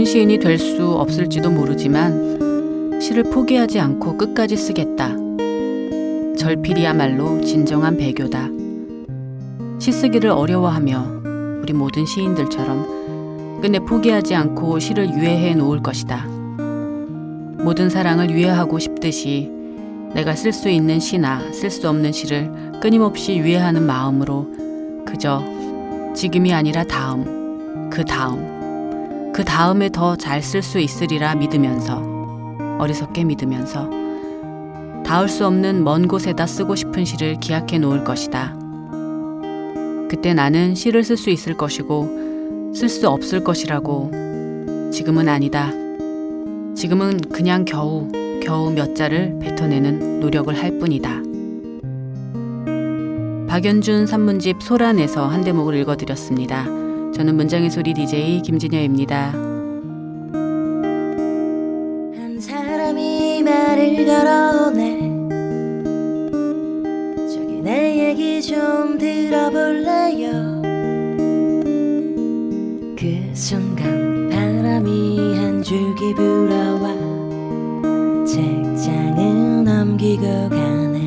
시인이 될 수 없을지도 모르지만 시를 포기하지 않고 끝까지 쓰겠다. 절필이야말로 진정한 배교다. 시 쓰기를 어려워하며 우리 모든 시인들처럼 끝내 포기하지 않고 시를 유예해 놓을 것이다. 모든 사랑을 유예하고 싶듯이 내가 쓸 수 있는 시나 쓸 수 없는 시를 끊임없이 유예하는 마음으로 그저 지금이 아니라 다음, 그 다음에 더 잘 쓸 수 있으리라 믿으면서, 어리석게 믿으면서 닿을 수 없는 먼 곳에다 쓰고 싶은 시를 기약해 놓을 것이다. 그때 나는 시를 쓸 수 있을 것이고 쓸 수 없을 것이라고. 지금은 아니다. 지금은 그냥 겨우 몇 자를 뱉어내는 노력을 할 뿐이다. 박연준 산문집 소란에서 한 대목을 읽어드렸습니다. 저는 문장의 소리 DJ 김진여입니다. 한 사람이 말을 걸어오네. 저기 내 얘기 좀 들어볼래요. 그 순간 바람이 한 줄기 불어와 책장을 넘기고 가네.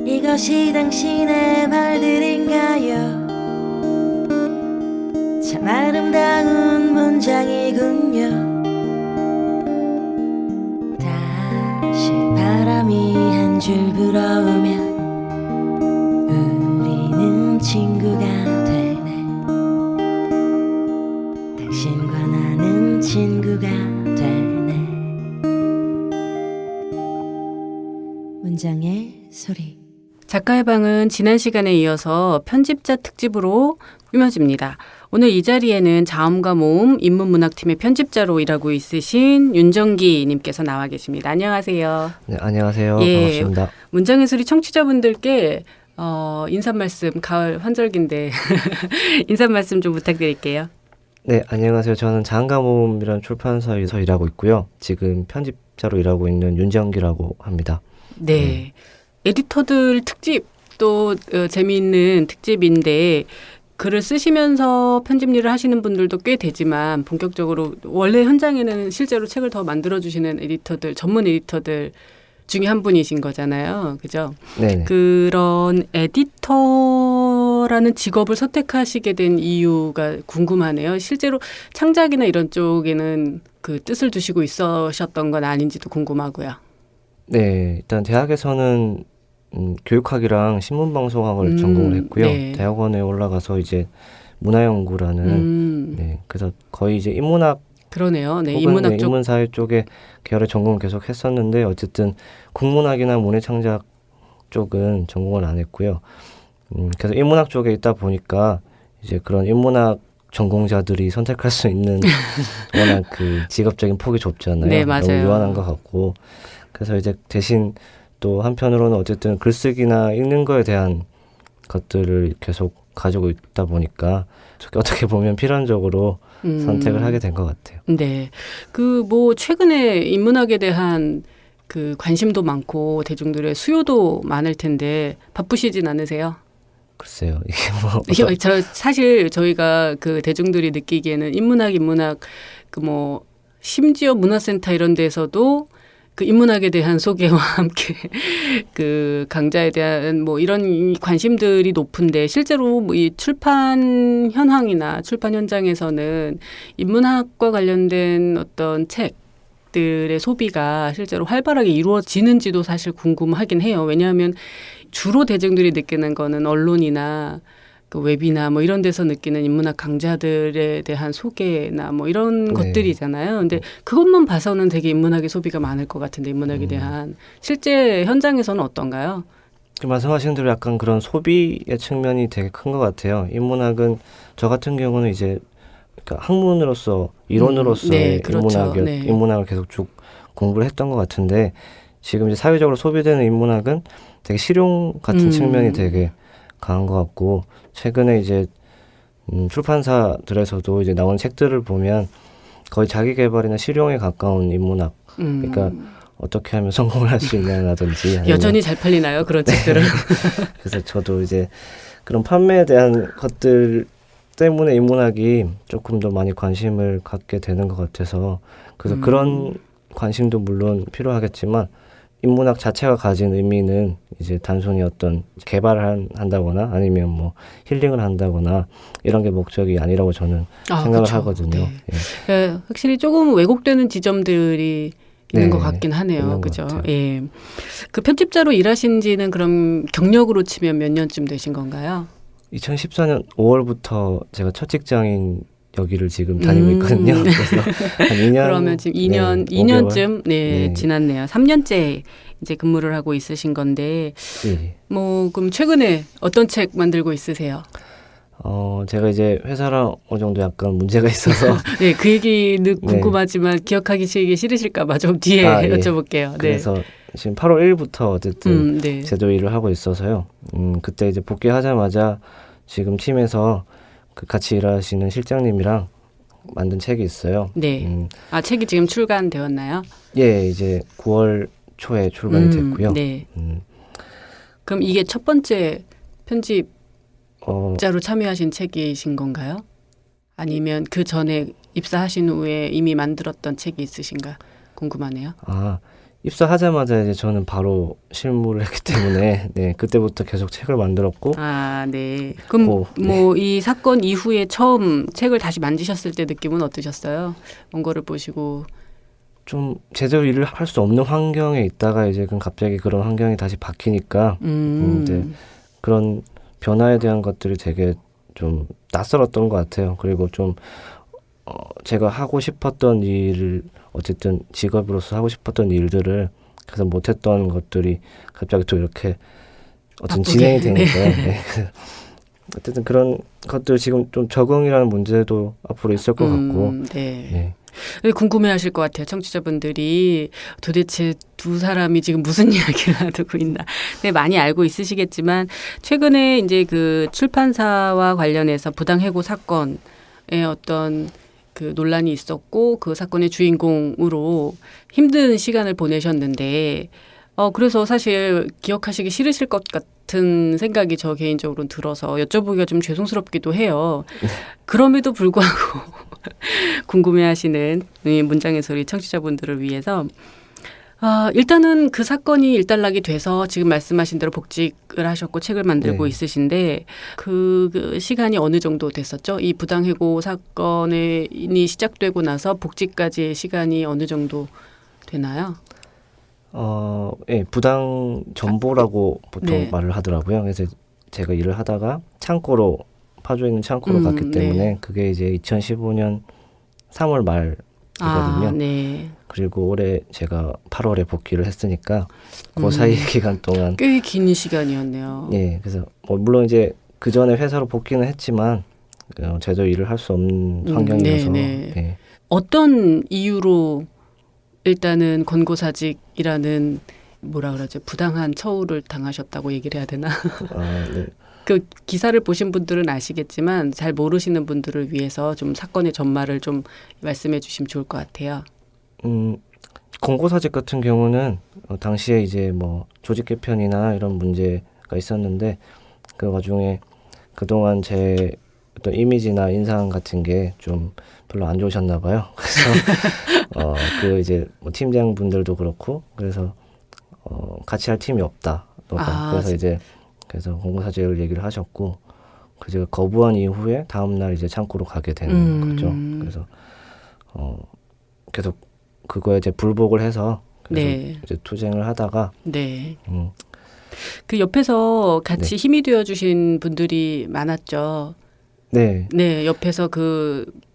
이것이 당신의 말들인가요? 참 아름다운 문장이군요. 다시 바람이 한 줄 불어오면 우리는 친구가 되네. 당신과 나는 친구가 되네. 문장의 소리. 작가의 방은 지난 시간에 이어서 편집자 특집으로 꾸며집니다. 오늘 이 자리에는 자음과 모음 인문문학팀의 편집자로 일하고 있으신 윤정기 님께서 나와 계십니다. 안녕하세요. 네, 안녕하세요. 예, 반갑습니다. 문장의 소리 청취자분들께 인사 말씀, 가을 환절기인데 인사 말씀 좀 부탁드릴게요. 네, 안녕하세요. 저는 자음과모음이라는 출판사에서 일하고 있고요. 지금 편집자로 일하고 있는 윤정기라고 합니다. 네. 에디터들 특집 또 재미있는 특집인데 글을 쓰시면서 편집 일을 하시는 분들도 꽤 되지만 본격적으로 원래 현장에는 실제로 책을 더 만들어주시는 에디터들, 전문 에디터들 중에 한 분이신 거잖아요. 그죠? 네. 그런 에디터라는 직업을 선택하시게 된 이유가 궁금하네요. 실제로 창작이나 이런 쪽에는 그 뜻을 두시고 있으셨던 건 아닌지도 궁금하고요. 네, 일단 대학에서는 교육학이랑 신문방송학을 전공을 했고요. 네. 대학원에 올라가서 이제 문화연구라는 네, 그래서 거의 이제 인문학 그러네요. 네, 혹은 인문학 쪽. 인문사회 쪽에 계열의 전공을 계속 했었는데 어쨌든 국문학이나 문예창작 쪽은 전공을 안 했고요. 그래서 인문학 쪽에 있다 보니까 이제 그런 인문학 전공자들이 선택할 수 있는 워낙 그 직업적인 폭이 좁잖아요. 네, 맞아요. 너무 유한한 것 같고 그래서 이제 대신 또 한편으로는 어쨌든 글쓰기나 읽는 거에 대한 것들을 계속 가지고 있다 보니까 어떻게 보면 필연적으로 선택을 하게 된 것 같아요. 네. 그 뭐 최근에 인문학에 대한 그 관심도 많고 대중들의 수요도 많을 텐데 바쁘시진 않으세요? 글쎄요. 이게 사실 저희가 그 대중들이 느끼기에는 인문학 그 뭐 심지어 문화센터 이런 데서도 그 인문학에 대한 소개와 함께 그 강좌에 대한 뭐 이런 관심들이 높은데 실제로 뭐 이 출판 현황이나 출판 현장에서는 인문학과 관련된 어떤 책들의 소비가 실제로 활발하게 이루어지는지도 사실 궁금하긴 해요. 왜냐하면 주로 대중들이 느끼는 거는 언론이나 그 웹이나 뭐 이런 데서 느끼는 인문학 강좌들에 대한 소개나 뭐 이런 네. 것들이잖아요. 근데 그것만 봐서는 되게 인문학의 소비가 많을 것 같은데 인문학에 대한 실제 현장에서는 어떤가요? 말씀하신 대로 약간 그런 소비의 측면이 되게 큰 것 같아요. 인문학은 저 같은 경우는 이제 그러니까 학문으로서 이론으로서의 네, 그렇죠. 네. 인문학을 계속 쭉 공부를 했던 것 같은데 지금 이제 사회적으로 소비되는 인문학은 되게 실용 같은 측면이 되게 강한 것 같고 최근에 이제 출판사들에서도 이제 나오는 책들을 보면 거의 자기 개발이나 실용에 가까운 인문학 그러니까 어떻게 하면 성공을 할 수 있냐라든지 여전히 잘 팔리나요? 그런 책들은? 그래서 저도 이제 그런 판매에 대한 것들 때문에 인문학이 조금 더 많이 관심을 갖게 되는 것 같아서 그래서 그런 관심도 물론 필요하겠지만 인문학 자체가 가진 의미는 이제 단순히 어떤 개발을 한다거나 아니면 뭐 힐링을 한다거나 이런 게 목적이 아니라고 저는 생각을 그쵸. 하거든요. 네. 예. 확실히 조금 왜곡되는 지점들이 있는 네, 것 같긴 하네요. 있는 것 그죠? 같아요. 예. 그 편집자로 일하신 지는 그럼 경력으로 치면 몇 년쯤 되신 건가요? 2014년 5월부터 제가 첫 직장인 여기를 지금 다니고 있거든요. 그래서 한 2년 그러면 지금 2년, 네, 2년쯤 네. 지났네요. 3년째 이제 근무를 하고 있으신 건데 예. 뭐 그럼 최근에 어떤 책 만들고 있으세요? 제가 이제 회사랑 어느 정도 약간 문제가 있어서 네, 그 얘기는 네. 궁금하지만 기억하기 싫으실까 봐 좀 뒤에 예. 여쭤볼게요. 네. 그래서 지금 8월 1일부터 어쨌든 네. 제도 일을 하고 있어서요. 그때 이제 복귀하자마자 지금 팀에서 그 같이 일하시는 실장님이랑 만든 책이 있어요. 네. 책이 지금 출간되었나요? 예, 이제 9월 초에 출간이 됐고요. 네. 음, 그럼 이게 첫 번째 편집자로 어, 참여하신 책이신 건가요? 아니면 그 전에 입사하신 후에 이미 만들었던 책이 있으신가 궁금하네요. 입사하자마자 이제 저는 바로 실무를 했기 때문에 네, 그때부터 계속 책을 만들었고 네. 그럼 네. 뭐 이 사건 이후에 처음 책을 다시 만드셨을 때 느낌은 어떠셨어요? 원고를 보시고. 좀 제대로 일을 할 수 없는 환경에 있다가 이제 갑자기 그런 환경이 다시 바뀌니까 이제 그런 변화에 대한 것들이 되게 좀 낯설었던 것 같아요. 그리고 좀 제가 하고 싶었던 일을 어쨌든 직업으로서 하고 싶었던 일들을 그래서 못했던 것들이 갑자기 또 이렇게 어쨌든 바쁘게. 진행이 되니까 네. 어쨌든 그런 것들 지금 좀 적응이라는 문제도 앞으로 있을 것 같고 네. 궁금해하실 것 같아요. 청취자분들이 도대체 두 사람이 지금 무슨 이야기를 하고 있나. 네, 많이 알고 있으시겠지만 최근에 이제 그 출판사와 관련해서 부당해고 사건의 어떤 그 논란이 있었고 그 사건의 주인공으로 힘든 시간을 보내셨는데 그래서 사실 기억하시기 싫으실 것 같은 생각이 저 개인적으로는 들어서 여쭤보기가 좀 죄송스럽기도 해요. 그럼에도 불구하고 궁금해하시는 이 문장의 소리 청취자분들을 위해서 일단은 그 사건이 일단락이 돼서 지금 말씀하신 대로 복직을 하셨고 책을 만들고 네. 있으신데 그 시간이 어느 정도 됐었죠? 이 부당해고 사건이 시작되고 나서 복직까지의 시간이 어느 정도 되나요? 예, 부당 전보라고 보통 네. 말을 하더라고요. 그래서 제가 일을 하다가 파주에 있는 창고로 갔기 때문에 네. 그게 이제 2015년 3월 말이거든요. 네. 그리고 올해 제가 8월에 복귀를 했으니까 그 사이 기간 동안 꽤 긴 시간이었네요. 예, 그래서 물론 이제 그 전에 회사로 복귀는 했지만 제대로 일을 할 수 없는 환경이어서 네. 예. 어떤 이유로 일단은 권고사직이라는 뭐라 그러죠? 부당한 처우를 당하셨다고 얘기를 해야 되나? 네. 그 기사를 보신 분들은 아시겠지만 잘 모르시는 분들을 위해서 좀 사건의 전말을 좀 말씀해 주시면 좋을 것 같아요. 권고사직 같은 경우는 당시에 이제 뭐 조직 개편이나 이런 문제가 있었는데 그 와중에 그동안 제 어떤 이미지나 인상 같은 게 좀 별로 안 좋으셨나 봐요. 그래서 그 이제 뭐 팀장분들도 그렇고 그래서 같이 할 팀이 없다. 그래서 권고사직을 얘기를 하셨고 그 제가 거부한 이후에 다음 날 이제 창고로 가게 되는 거죠. 그래서 계속 그거에 이제 불복을 해서 그래서 네. 이제 투쟁을 하다가 네. 그 옆에서 같이 힘이 되어 주신 분들이 많았죠. 네. 네, 옆에서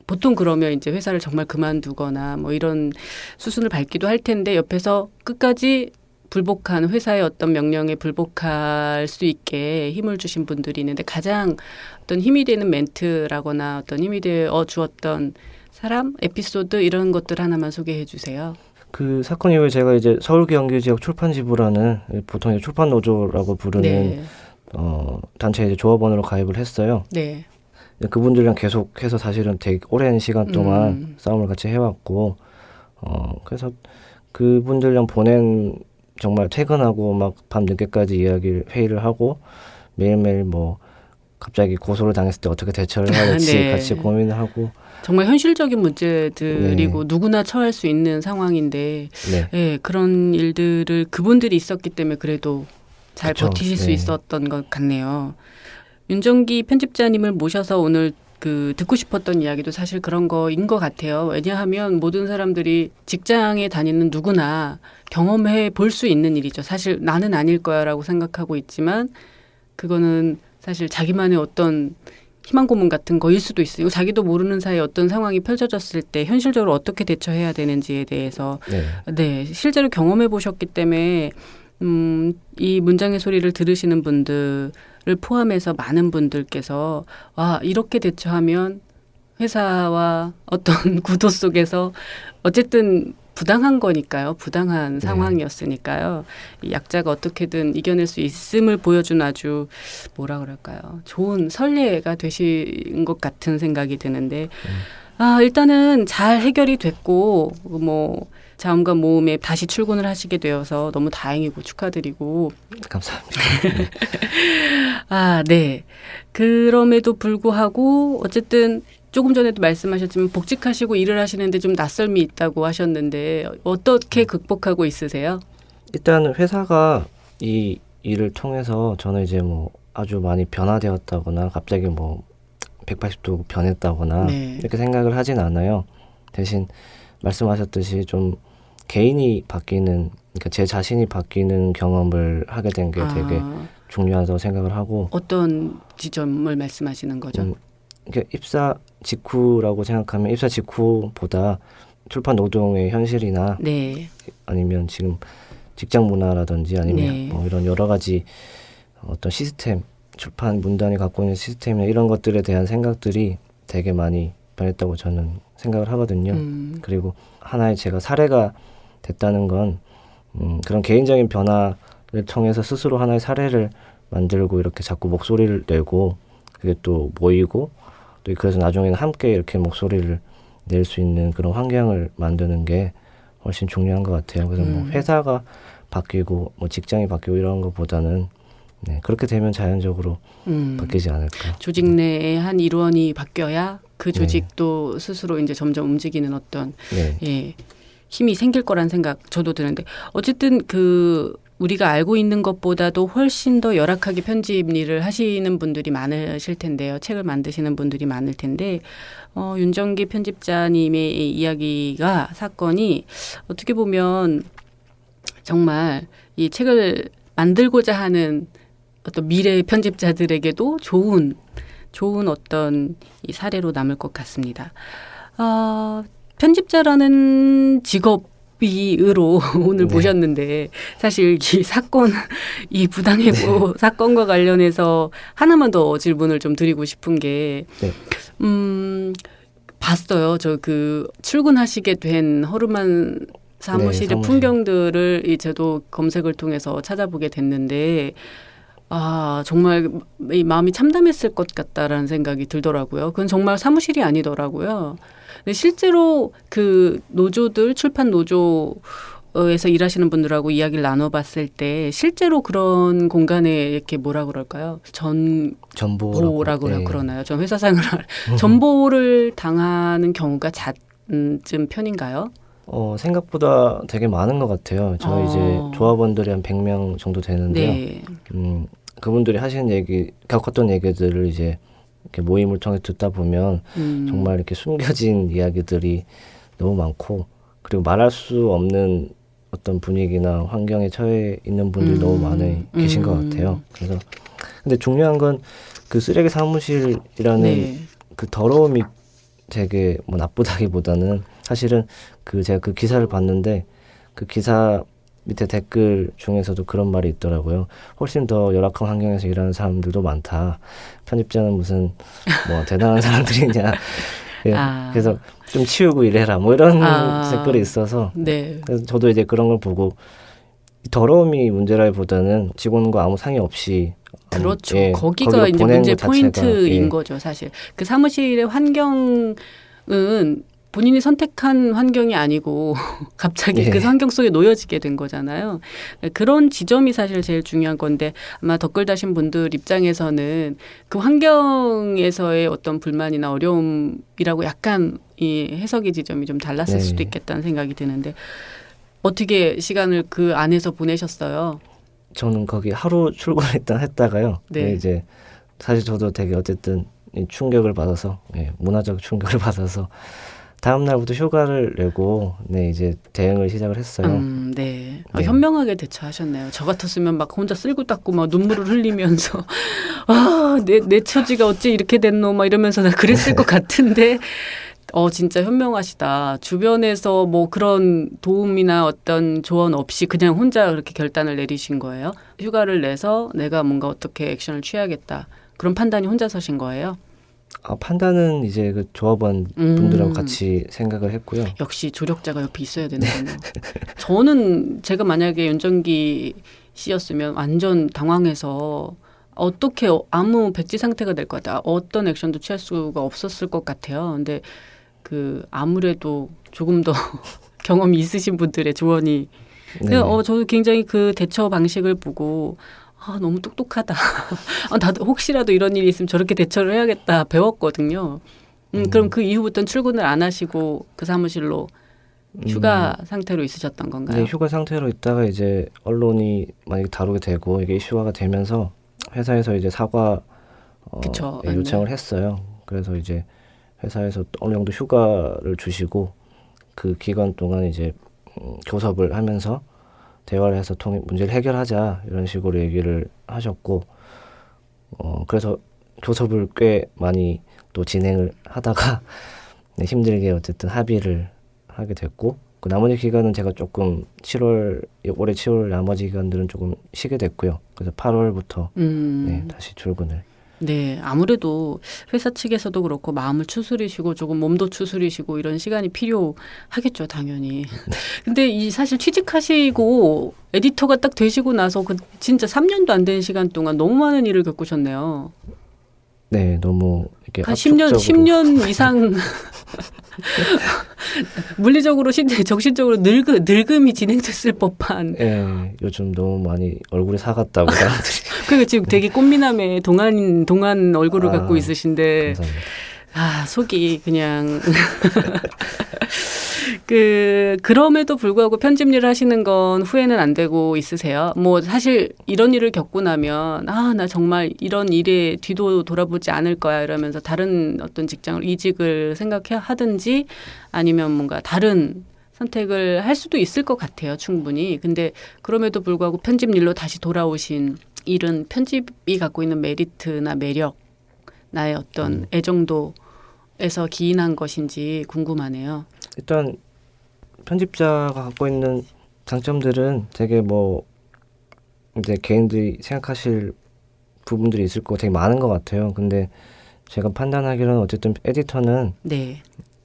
보통 그러면 이제 회사를 정말 그만두거나 뭐 이런 수순을 밟기도 할 텐데 옆에서 끝까지 불복한 회사의 어떤 명령에 불복할 수 있게 힘을 주신 분들이 있는데 가장 어떤 힘이 되는 멘트라거나 어떤 힘이 되어 주었던 사람, 에피소드 이런 것들 하나만 소개해 주세요. 그 사건 이후에 제가 이제 서울 경기 지역 출판지부라는 보통 이제 출판 노조라고 부르는 네. 단체에 이제 조합원으로 가입을 했어요. 네. 그분들이랑 계속해서 사실은 되게 오랜 시간 동안 싸움을 같이 해왔고 그래서 그분들이랑 보낸 정말 퇴근하고 막 밤 늦게까지 회의를 하고 매일매일 뭐 갑자기 고소를 당했을 때 어떻게 대처를 해야 될지 네. 같이 고민을 하고 정말 현실적인 문제들이고 네. 누구나 처할 수 있는 상황인데 네. 예, 그런 일들을 그분들이 있었기 때문에 그래도 잘 그쵸. 버티실 수 네. 있었던 것 같네요. 윤정기 편집자님을 모셔서 오늘 듣고 싶었던 이야기도 사실 그런 거인 것 같아요. 왜냐하면 모든 사람들이 직장에 다니는 누구나 경험해 볼 수 있는 일이죠. 사실 나는 아닐 거야라고 생각하고 있지만 그거는 사실 자기만의 어떤 희망 고문 같은 거일 수도 있어요. 자기도 모르는 사이에 어떤 상황이 펼쳐졌을 때 현실적으로 어떻게 대처해야 되는지에 대해서 네, 실제로 경험해 보셨기 때문에 이 문장의 소리를 들으시는 분들을 포함해서 많은 분들께서 와, 이렇게 대처하면 회사와 어떤 구도 속에서 어쨌든 부당한 거니까요. 부당한 상황이었으니까요. 이 약자가 어떻게든 이겨낼 수 있음을 보여준 아주 뭐라 그럴까요. 좋은 선례가 되신 것 같은 생각이 드는데 일단은 잘 해결이 됐고 뭐 자음과 모음에 다시 출근을 하시게 되어서 너무 다행이고 축하드리고 감사합니다. 네. 그럼에도 불구하고 어쨌든 조금 전에도 말씀하셨지만 복직하시고 일을 하시는데 좀 낯설미 있다고 하셨는데 어떻게 극복하고 있으세요? 일단 회사가 이 일을 통해서 저는 이제 뭐 아주 많이 변화되었다거나 갑자기 뭐 180도 변했다거나 네. 이렇게 생각을 하진 않아요. 대신 말씀하셨듯이 좀 개인이 바뀌는, 그러니까 제 자신이 바뀌는 경험을 하게 된 게 되게 중요하다고 생각을 하고. 어떤 지점을 말씀하시는 거죠? 그러니까 입사 직후라고 생각하면 입사 직후보다 출판 노동의 현실이나 네. 아니면 지금 직장 문화라든지 아니면 네. 뭐 이런 여러 가지 어떤 시스템, 출판 문단이 갖고 있는 시스템이나 이런 것들에 대한 생각들이 되게 많이 변했다고 저는 생각을 하거든요. 그리고 하나의 제가 사례가 됐다는 건 그런 개인적인 변화를 통해서 스스로 하나의 사례를 만들고 이렇게 자꾸 목소리를 내고 그게 또 모이고 또 그래서 나중에는 함께 이렇게 목소리를 낼 수 있는 그런 환경을 만드는 게 훨씬 중요한 것 같아요. 그래서 뭐 회사가 바뀌고 뭐 직장이 바뀌고 이런 것보다는 그렇게 되면 자연적으로 바뀌지 않을까. 조직 내에 한 일원이 바뀌어야 그 조직도 스스로 이제 점점 움직이는 어떤 힘이 생길 거란 생각 저도 드는데 어쨌든 우리가 알고 있는 것보다도 훨씬 더 열악하게 편집 일을 하시는 분들이 많으실 텐데요. 책을 만드시는 분들이 많을 텐데 윤정기 편집자님의 이야기가 사건이 어떻게 보면 정말 이 책을 만들고자 하는 어떤 미래 편집자들에게도 좋은 어떤 이 사례로 남을 것 같습니다. 편집자라는 직업으로 오늘 모셨는데 사실 이 사건, 이 부당해고 사건과 관련해서 하나만 더 질문을 좀 드리고 싶은 게 봤어요. 저 출근하시게 된 허름한 사무실의 풍경들을 저도 검색을 통해서 찾아보게 됐는데 정말 이 마음이 참담했을 것 같다라는 생각이 들더라고요. 그건 정말 사무실이 아니더라고요. 근데 실제로 노조들, 출판 노조에서 일하시는 분들하고 이야기를 나눠봤을 때 실제로 그런 공간에 이렇게 뭐라 그럴까요? 전보라고 그러나요? 전 회사 생활 전보를 당하는 경우가 잦은 편인가요? 생각보다 되게 많은 것 같아요. 저희 이제 조합원들이 한 100명 정도 되는데요. 네. 그분들이 하시는 겪었던 얘기들을 이제 이렇게 모임을 통해 듣다 보면 정말 이렇게 숨겨진 이야기들이 너무 많고 그리고 말할 수 없는 어떤 분위기나 환경에 처해 있는 분들이 너무 많이 계신 것 같아요. 그래서 근데 중요한 건 그 쓰레기 사무실이라는 그 더러움이 되게 뭐 나쁘다기보다는 사실은 제가 그 기사를 봤는데 그 기사 밑에 댓글 중에서도 그런 말이 있더라고요. 훨씬 더 열악한 환경에서 일하는 사람들도 많다. 편집자는 무슨 뭐 대단한 사람들이냐. 그래서 좀 치우고 일해라. 뭐 이런 댓글이 있어서. 그래서 저도 이제 그런 걸 보고 더러움이 문제라기보다는 직원과 아무 상의 없이 그렇죠. 거기가 이제 문제 포인트인 거죠, 사실. 그 사무실의 환경은 본인이 선택한 환경이 아니고 갑자기 예. 그 환경 속에 놓여지게 된 거잖아요. 그런 지점이 사실 제일 중요한 건데 아마 댓글 다신 분들 입장에서는 그 환경에서의 어떤 불만이나 어려움이라고 약간 이 해석의 지점이 좀 달랐을 네. 수도 있겠다는 생각이 드는데 어떻게 시간을 그 안에서 보내셨어요? 저는 거기 하루 출근했다가요. 네. 이제 사실 저도 되게 어쨌든 이 충격을 받아서 문화적 충격을 받아서 다음 날부터 휴가를 내고 이제 대응을 시작을 했어요. 네. 네. 현명하게 대처하셨네요. 저 같았으면 막 혼자 쓸고 닦고 막 눈물을 흘리면서 내 처지가 어째 이렇게 됐노 막 이러면서 나 그랬을 것 같은데 진짜 현명하시다. 주변에서 뭐 그런 도움이나 어떤 조언 없이 그냥 혼자 그렇게 결단을 내리신 거예요? 휴가를 내서 내가 뭔가 어떻게 액션을 취해야겠다. 그런 판단이 혼자 서신 거예요? 판단은 이제 그 조합원 분들하고 같이 생각을 했고요. 역시 조력자가 옆에 있어야 되는군요. 저는 제가 만약에 윤정기 씨였으면 완전 당황해서 어떻게 아무 백지 상태가 될 것 같아요. 어떤 액션도 취할 수가 없었을 것 같아요. 근데 그 아무래도 조금 더 경험이 있으신 분들의 조언이 네. 저도 굉장히 그 대처 방식을 보고 너무 똑똑하다. 나도 혹시라도 이런 일이 있으면 저렇게 대처를 해야겠다 배웠거든요. 그럼 그 이후부터는 출근을 안 하시고 그 사무실로 휴가 상태로 있으셨던 건가요? 네, 휴가 상태로 있다가 이제 언론이 만약에 다루게 되고 이게 이슈화가 되면서 회사에서 이제 사과 그쵸, 요청을 했어요. 그래서 이제 회사에서 어느 정도 휴가를 주시고 그 기간 동안 이제 교섭을 하면서 대화를 해서 문제를 해결하자 이런 식으로 얘기를 하셨고 그래서 교섭을 꽤 많이 또 진행을 하다가 힘들게 어쨌든 합의를 하게 됐고 그 나머지 기간은 제가 조금 올해 7월 나머지 기간들은 조금 쉬게 됐고요. 그래서 8월부터 다시 출근을. 네, 아무래도 회사 측에서도 그렇고 마음을 추스리시고 조금 몸도 추스리시고 이런 시간이 필요하겠죠, 당연히. 근데 이 사실 취직하시고 에디터가 딱 되시고 나서 그 진짜 3년도 안 된 시간 동안 너무 많은 일을 겪으셨네요. 네, 너무 이렇게 한 10년 이상 물리적으로 정신적으로 늙음이 진행됐을 법한. 예, 요즘 너무 많이 얼굴이 사갔다고 사람들이. 그리고 지금 되게 꽃미남의 동안 얼굴을 갖고 있으신데 감사합니다. 속이 그냥 그럼에도 불구하고 편집 일을 하시는 건 후회는 안 되고 있으세요? 뭐 사실 이런 일을 겪고 나면 나 정말 이런 일에 뒤도 돌아보지 않을 거야 이러면서 다른 어떤 직장을 이직을 하든지 아니면 뭔가 다른 선택을 할 수도 있을 것 같아요, 충분히. 근데 그럼에도 불구하고 편집 일로 다시 돌아오신 일은 편집이 갖고 있는 메리트나 매력, 나의 어떤 애정도에서 기인한 것인지 궁금하네요. 일단 편집자가 갖고 있는 장점들은 되게 이제 개인들이 생각하실 부분들이 있을 거 되게 많은 것 같아요. 근데 제가 판단하기로는 어쨌든 에디터는 네.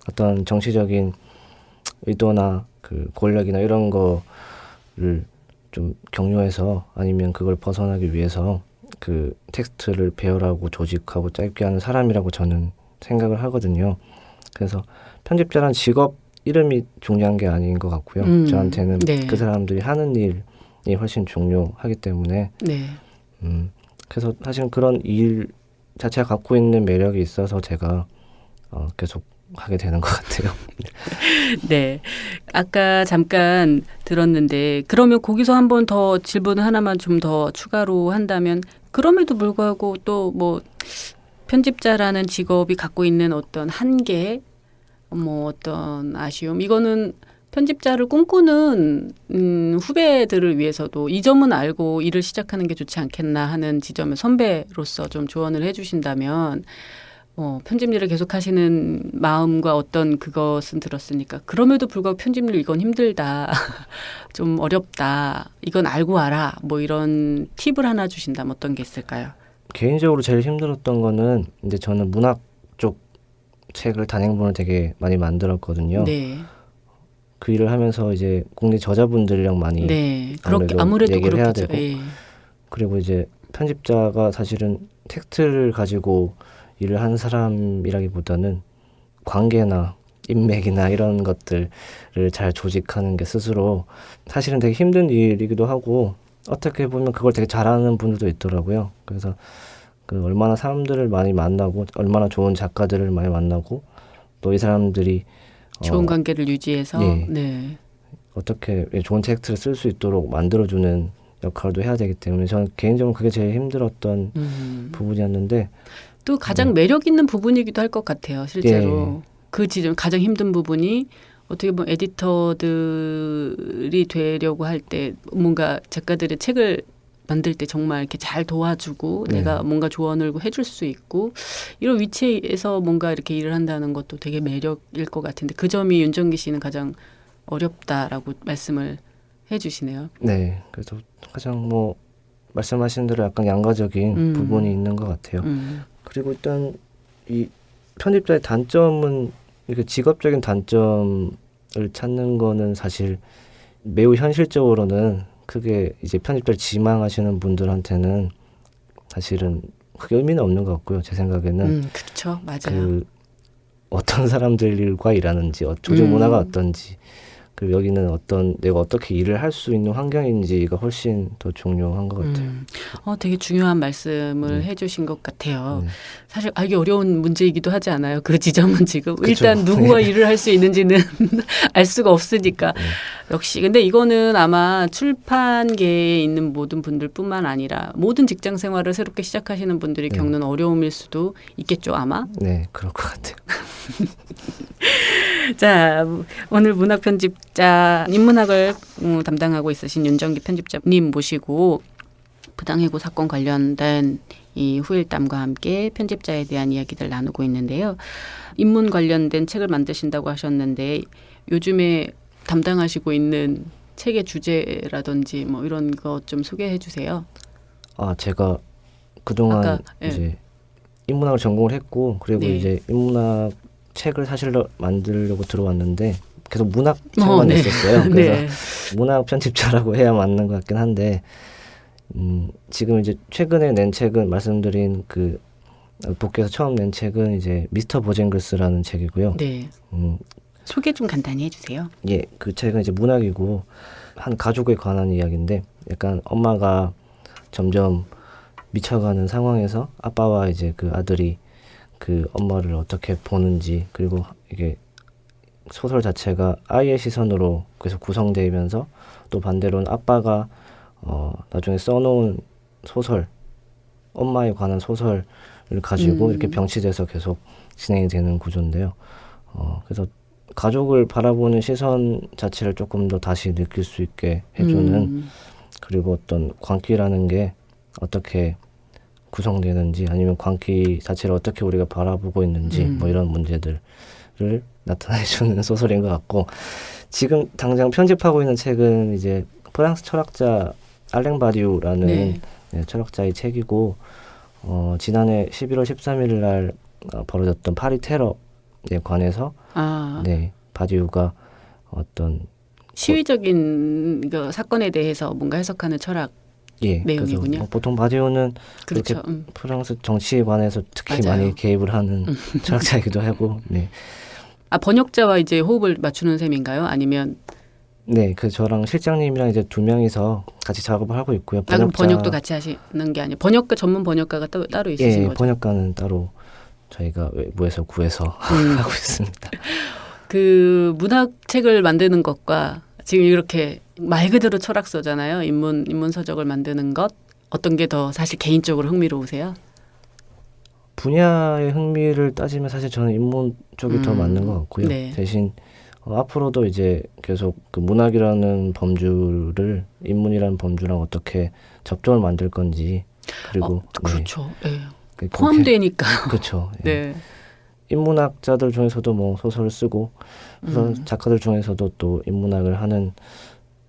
어떤 정치적인 의도나 그 권력이나 이런 거를 좀 경유해서 아니면 그걸 벗어나기 위해서 그 텍스트를 배열하고 조직하고 짧게 하는 사람이라고 저는 생각을 하거든요. 그래서 편집자란 직업 이름이 중요한 게 아닌 것 같고요. 저한테는 그 사람들이 하는 일이 훨씬 중요하기 때문에 그래서 사실 그런 일 자체가 갖고 있는 매력이 있어서 제가 계속 하게 되는 것 같아요. 네. 아까 잠깐 들었는데 그러면 거기서 한 번 더 질문 하나만 좀 더 추가로 한다면 그럼에도 불구하고 또 뭐 편집자라는 직업이 갖고 있는 어떤 한계 어떤 아쉬움 이거는 편집자를 꿈꾸는 후배들을 위해서도 이 점은 알고 일을 시작하는 게 좋지 않겠나 하는 지점을 선배로서 좀 조언을 해주신다면 편집 일을 계속 하시는 마음과 어떤 그것은 들었으니까 그럼에도 불구하고 편집 일 이건 힘들다. 좀 어렵다. 이건 알고 와라. 뭐 이런 팁을 하나 주신다면 어떤 게 있을까요? 개인적으로 제일 힘들었던 거는 이제 저는 문학 쪽 책을 단행본을 되게 많이 만들었거든요. 네. 그 일을 하면서 이제 국내 저자분들이랑 많이 아무래도 얘기를 해야 그렇겠죠. 되고 그리고 이제 편집자가 사실은 텍스트를 가지고 일을 하는 사람이라기보다는 관계나 인맥이나 이런 것들을 잘 조직하는 게 스스로 사실은 되게 힘든 일이기도 하고 어떻게 보면 그걸 되게 잘하는 분들도 있더라고요. 그래서 그 얼마나 사람들을 많이 만나고 얼마나 좋은 작가들을 많이 만나고 또 이 사람들이 좋은 관계를 유지해서 예. 네. 어떻게 좋은 텍스트를 쓸 수 있도록 만들어주는 역할도 해야 되기 때문에 저는 개인적으로 그게 제일 힘들었던 부분이었는데 또 가장 매력 있는 부분이기도 할 것 같아요. 실제로 그 지점 가장 힘든 부분이 어떻게 보면 에디터들이 되려고 할 때 뭔가 작가들의 책을 만들 때 정말 이렇게 잘 도와주고 내가 뭔가 조언을 해줄 수 있고 이런 위치에서 뭔가 이렇게 일을 한다는 것도 되게 매력일 것 같은데 그 점이 윤정기 씨는 가장 어렵다라고 말씀을 해주시네요. 네, 그래서 가장 뭐 말씀하신 대로 약간 양가적인 부분이 있는 것 같아요. 그리고 일단 이 편집자의 단점은 이렇게 직업적인 단점을 찾는 거는 사실 매우 현실적으로는 크게 이제 편집자를 지망하시는 분들한테는 사실은 크게 의미는 없는 것 같고요. 제 생각에는 그렇죠, 맞아요. 그 어떤 사람들과 일하는지, 조직 문화가 어떤지, 그리고 여기는 내가 어떻게 일을 할 수 있는 환경인지가 훨씬 더 중요한 것 같아요. 되게 중요한 말씀을 해주신 것 같아요. 사실 알기 어려운 문제이기도 하지 않아요? 그 지점은 지금 그쵸. 일단 누구와 일을 할 수 있는지는 알 수가 없으니까. 역시 근데 이거는 아마 출판계에 있는 모든 분들뿐만 아니라 모든 직장 생활을 새롭게 시작하시는 분들이 겪는 어려움일 수도 있겠죠, 아마. 네, 그럴 것 같아요. 자, 오늘 문학 편집자 인문학을 담당하고 있으신 윤정기 편집자님 모시고 부당해고 사건 관련된 이 후일담과 함께 편집자에 대한 이야기들 나누고 있는데요. 인문 관련된 책을 만드신다고 하셨는데 요즘에 담당하시고 있는 책의 주제라든지 뭐 이런 것 좀 소개해 주세요. 제가 그동안 아까, 이제 인문학을 전공을 했고 그리고 이제 인문학 책을 사실 만들려고 들어왔는데 계속 문학 책만 했었어요. 그래서 문학 편집자라고 해야 맞는 것 같긴 한데 지금 이제 최근에 낸 책은 말씀드린 그 복귀해서 처음 낸 책은 이제 미스터 보쟁글스라는 책이고요. 네. 소개 좀 간단히 해주세요. 예, 그 책은 이제 문학이고 한 가족에 관한 이야기인데 약간 엄마가 점점 미쳐가는 상황에서 아빠와 이제 그 아들이 그 엄마를 어떻게 보는지 그리고 이게 소설 자체가 아이의 시선으로 계속 구성되면서 또 반대로는 아빠가 나중에 써놓은 소설 엄마에 관한 소설을 가지고 이렇게 병치돼서 계속 진행이 되는 구조인데요. 그래서 가족을 바라보는 시선 자체를 조금 더 다시 느낄 수 있게 해주는 그리고 어떤 광기라는 게 어떻게 구성되는지 아니면 광기 자체를 어떻게 우리가 바라보고 있는지 뭐 이런 문제들을 나타내주는 소설인 것 같고 지금 당장 편집하고 있는 책은 이제 프랑스 철학자 알랭 바디우라는 철학자의 책이고 지난해 11월 13일 날 벌어졌던 파리 테러에 관해서 바디우가 어떤 시위적인 그 사건에 대해서 뭔가 해석하는 철학 내용이군요. 그래서 보통 바디우는 그렇죠. 프랑스 정치에 관해서 특히 맞아요. 많이 개입을 하는 철학자이기도 하고, 번역자와 이제 호흡을 맞추는 셈인가요? 아니면 그 저랑 실장님이랑 이제 두 명이서 같이 작업을 하고 있고요. 그럼 번역도 같이 하시는 게 아니에요? 번역가 전문 번역가가 따로 있으신 거죠? 번역가는 따로 저희가 외부에서 구해서 하고 있습니다. 그 문학책을 만드는 것과 지금 이렇게 말 그대로 철학서잖아요. 인문 서적을 만드는 것 어떤 게 더 사실 개인적으로 흥미로우세요? 분야의 흥미를 따지면 사실 저는 인문 쪽이 더 맞는 것 같고요. 대신 앞으로도 이제 계속 그 문학이라는 범주를 인문이라는 범주랑 어떻게 접점을 만들 건지 그리고 그렇죠. 포함되니까. 그렇죠. 인문학자들 중에서도 뭐 소설을 쓰고 작가들 중에서도 또 인문학을 하는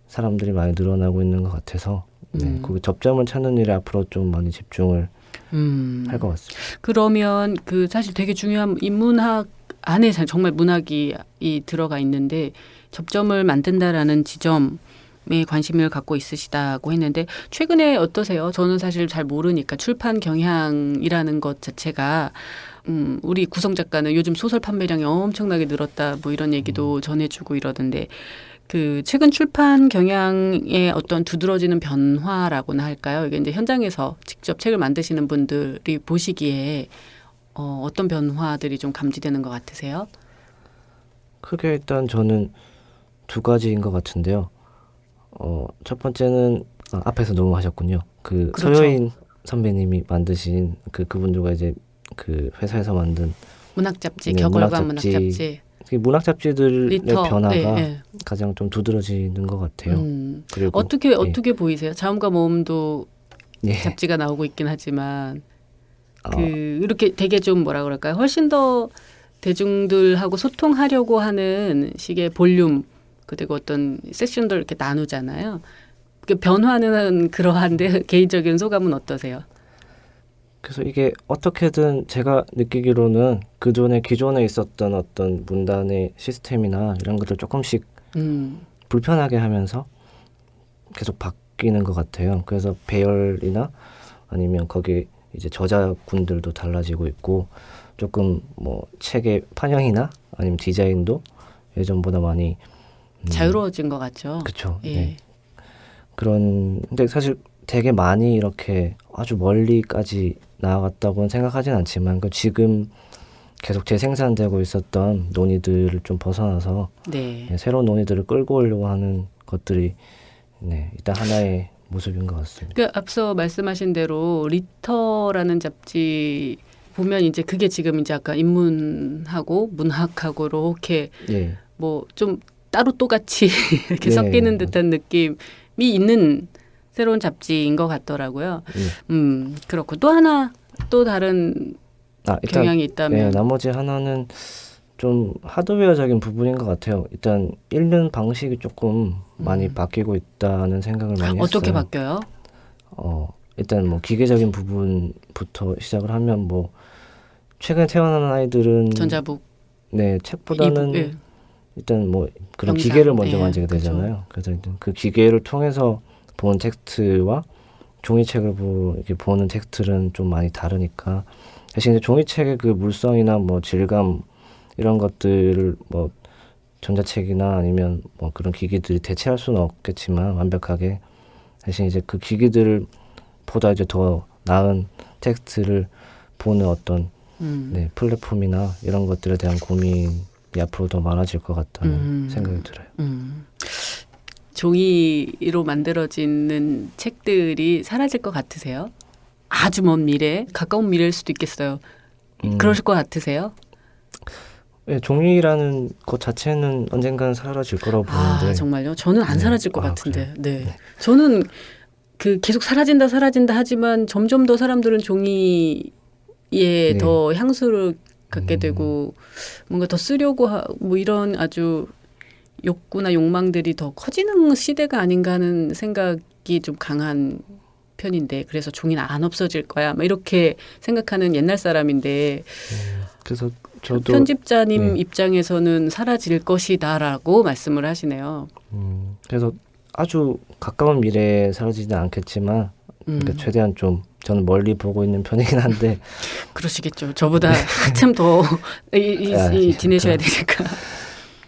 사람들이 많이 늘어나고 있는 것 같아서 그 접점을 찾는 일에 앞으로 좀 많이 집중을 할 것 같습니다. 그러면 그 사실 되게 중요한 인문학 안에 정말 문학이 들어가 있는데 접점을 만든다라는 지점에 관심을 갖고 있으시다고 했는데 최근에 어떠세요? 저는 사실 잘 모르니까 출판 경향이라는 것 자체가 우리 구성 작가는 요즘 소설 판매량이 엄청나게 늘었다 뭐 이런 얘기도 전해주고 이러던데 그 최근 출판 경향의 어떤 두드러지는 변화라고나 할까요? 이게 이제 현장에서 직접 책을 만드시는 분들이 보시기에 어떤 변화들이 좀 감지되는 것 같으세요? 크게 일단 저는 두 가지인 것 같은데요. 첫 번째는 앞에서 너무 하셨군요. 그 그렇죠. 서효인 선배님이 만드신 그분들과 이제 그 회사에서 만든 문학 잡지, 네, 격월과 문학 문학 잡지. 잡지. 문학 잡지들의 리터, 변화가 네, 네. 가장 좀 두드러지는 것 같아요. 그리고 어떻게 보이세요? 자음과 모음도 예. 잡지가 나오고 있긴 하지만 어, 이렇게 되게 좀 뭐라 그럴까요? 훨씬 더 대중들하고 소통하려고 하는 식의 볼륨 그리고 어떤 섹션들 이렇게 나누잖아요. 그 변화는 그러한데 개인적인 소감은 어떠세요? 그래서 이게 어떻게든 제가 느끼기로는 기존에 있었던 어떤 문단의 시스템이나 이런 것들 조금씩 불편하게 하면서 계속 바뀌는 것 같아요. 그래서 배열이나 아니면 거기 이제 저자군들도 달라지고 있고 조금 뭐 책의 판형이나 아니면 디자인도 예전보다 많이 자유로워진 것 같죠. 그렇죠. 예. 네. 근데 사실 되게 많이 이렇게 아주 멀리까지 나아갔다고는 생각하진 않지만 지금 계속 재생산되고 있었던 논의들을 좀 벗어나서 네. 새로운 논의들을 끌고 오려고 하는 것들이 일단 하나의 모습인 것 같습니다. 그 앞서 말씀하신 대로 리터라는 잡지 보면 이제 그게 지금 이제 아까 인문하고 문학하고 이렇게 예. 뭐 좀 따로 또같이 이렇게 네. 섞이는 듯한 느낌이 있는 새로운 잡지인 것 같더라고요. 그렇고 또 다른 일단, 경향이 있다면 나머지 하나는 좀 하드웨어적인 부분인 것 같아요. 일단 읽는 방식이 조금 많이 바뀌고 있다는 생각을 많이 했어요. 어떻게 바뀌어요? 일단 뭐 기계적인 부분부터 시작을 하면 뭐 최근에 태어나는 아이들은 전자북 책보다는 예. 일단 뭐 그런 영상, 기계를 먼저 예, 만지게 되잖아요. 그래서 일단 그 기계를 통해서 본 텍스트와 종이책을 이렇게 보는 텍스트는 좀 많이 다르니까 대신 이제 종이책의 그 물성이나 뭐 질감 이런 것들을 뭐 전자책이나 아니면 뭐 그런 기기들이 대체할 수는 없겠지만 완벽하게 대신 이제 그 기기들을 보다 이제 더 나은 텍스트를 보는 어떤 플랫폼이나 이런 것들에 대한 고민이 앞으로 더 많아질 것 같다는 생각이 들어요. 종이로 만들어지는 책들이 사라질 것 같으세요? 아주 먼 미래, 가까운 미래일 수도 있겠어요. 그러실 것 같으세요? 네, 종이라는 것 자체는 언젠가는 사라질 거라고 보는데. 정말요? 저는 안 사라질 것 같은데. 그래요? 네. 저는 계속 사라진다 하지만 점점 더 사람들은 종이에 더 향수를 갖게 되고 뭔가 더 쓰려고 뭐 이런 아주 욕구나 욕망들이 더 커지는 시대가 아닌가 하는 생각이 좀 강한 편인데 그래서 종이는 안 없어질 거야 막 이렇게 생각하는 옛날 사람인데 그래서 저도 편집자님 입장에서는 사라질 것이다라고 말씀을 하시네요. 그래서 아주 가까운 미래에 사라지지는 않겠지만 그러니까 최대한 좀 저는 멀리 보고 있는 편이긴 한데 그러시겠죠. 저보다 한참 더 지내셔야 되니까.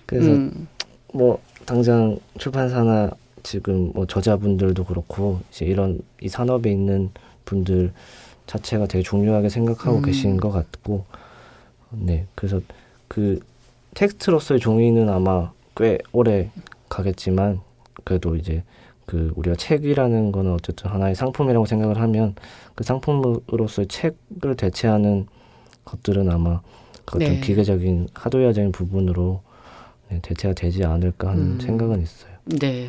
그래서 뭐 당장 출판사나 지금 뭐 저자분들도 그렇고 이제 이 산업에 있는 분들 자체가 되게 중요하게 생각하고 계신 것 같고 그래서 그 텍스트로서의 종이는 아마 꽤 오래 가겠지만 그래도 이제 우리가 책이라는 거는 어쨌든 하나의 상품이라고 생각을 하면 그 상품으로서의 책을 대체하는 것들은 아마 그 어떤 기계적인 하드웨어적인 부분으로 대체가 되지 않을까 하는 생각은 있어요. 네.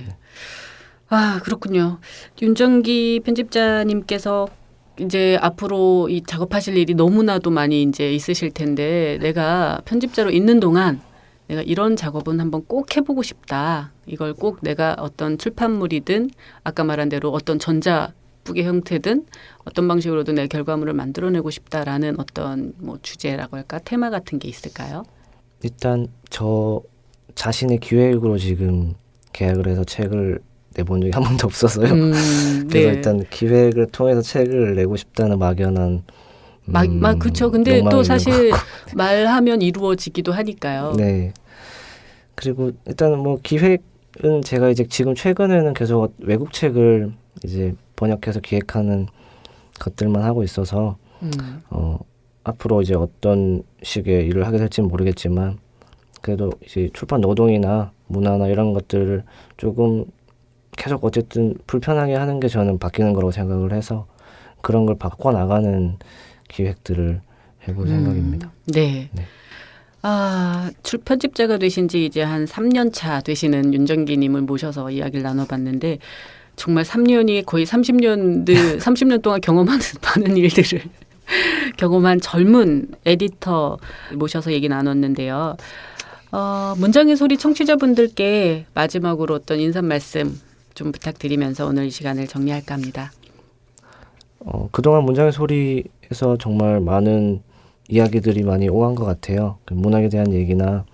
그렇군요. 윤정기 편집자님께서 이제 앞으로 이 작업하실 일이 너무나도 많이 이제 있으실 텐데 내가 편집자로 있는 동안 내가 이런 작업은 한번 꼭 해보고 싶다. 이걸 꼭 내가 어떤 출판물이든 아까 말한 대로 어떤 전자북의 형태든 어떤 방식으로든 내 결과물을 만들어내고 싶다라는 어떤 뭐 주제라고 할까 테마 같은 게 있을까요? 일단 저 자신의 기획으로 지금 계약을 해서 책을 내본 적이 한 번도 없어서요. 그래서 일단 기획을 통해서 책을 내고 싶다는 막연한 그렇죠. 근데 또 욕망을 사실 요구하고. 말하면 이루어지기도 하니까요. 네. 그리고 일단 뭐 기획은 제가 이제 지금 최근에는 계속 외국 책을 이제 번역해서 기획하는 것들만 하고 있어서 앞으로 이제 어떤 식의 일을 하게 될지는 모르겠지만 그래도 이제 출판 노동이나 문화나 이런 것들을 조금 계속 어쨌든 불편하게 하는 게 저는 바뀌는 거라고 생각을 해서 그런 걸 바꿔 나가는 기획들을 해볼 생각입니다. 네. 네. 편집자가 되신 지 이제 한 3년 차 되시는 윤정기 님을 모셔서 이야기를 나눠봤는데 정말 3년이 거의 30년 동안 경험하는 많은 일들을 경험한 젊은 에디터 모셔서 얘기 나눴는데요. 문장의 소리 청취자분들께 마지막으로 어떤 인사 말씀 좀 부탁드리면서 오늘 이 시간을 정리할까 합니다. 그동안 문장의 소리에서 정말 많은 이야기들이 많이 오간 것 같아요. 그 문학에 대한 얘기나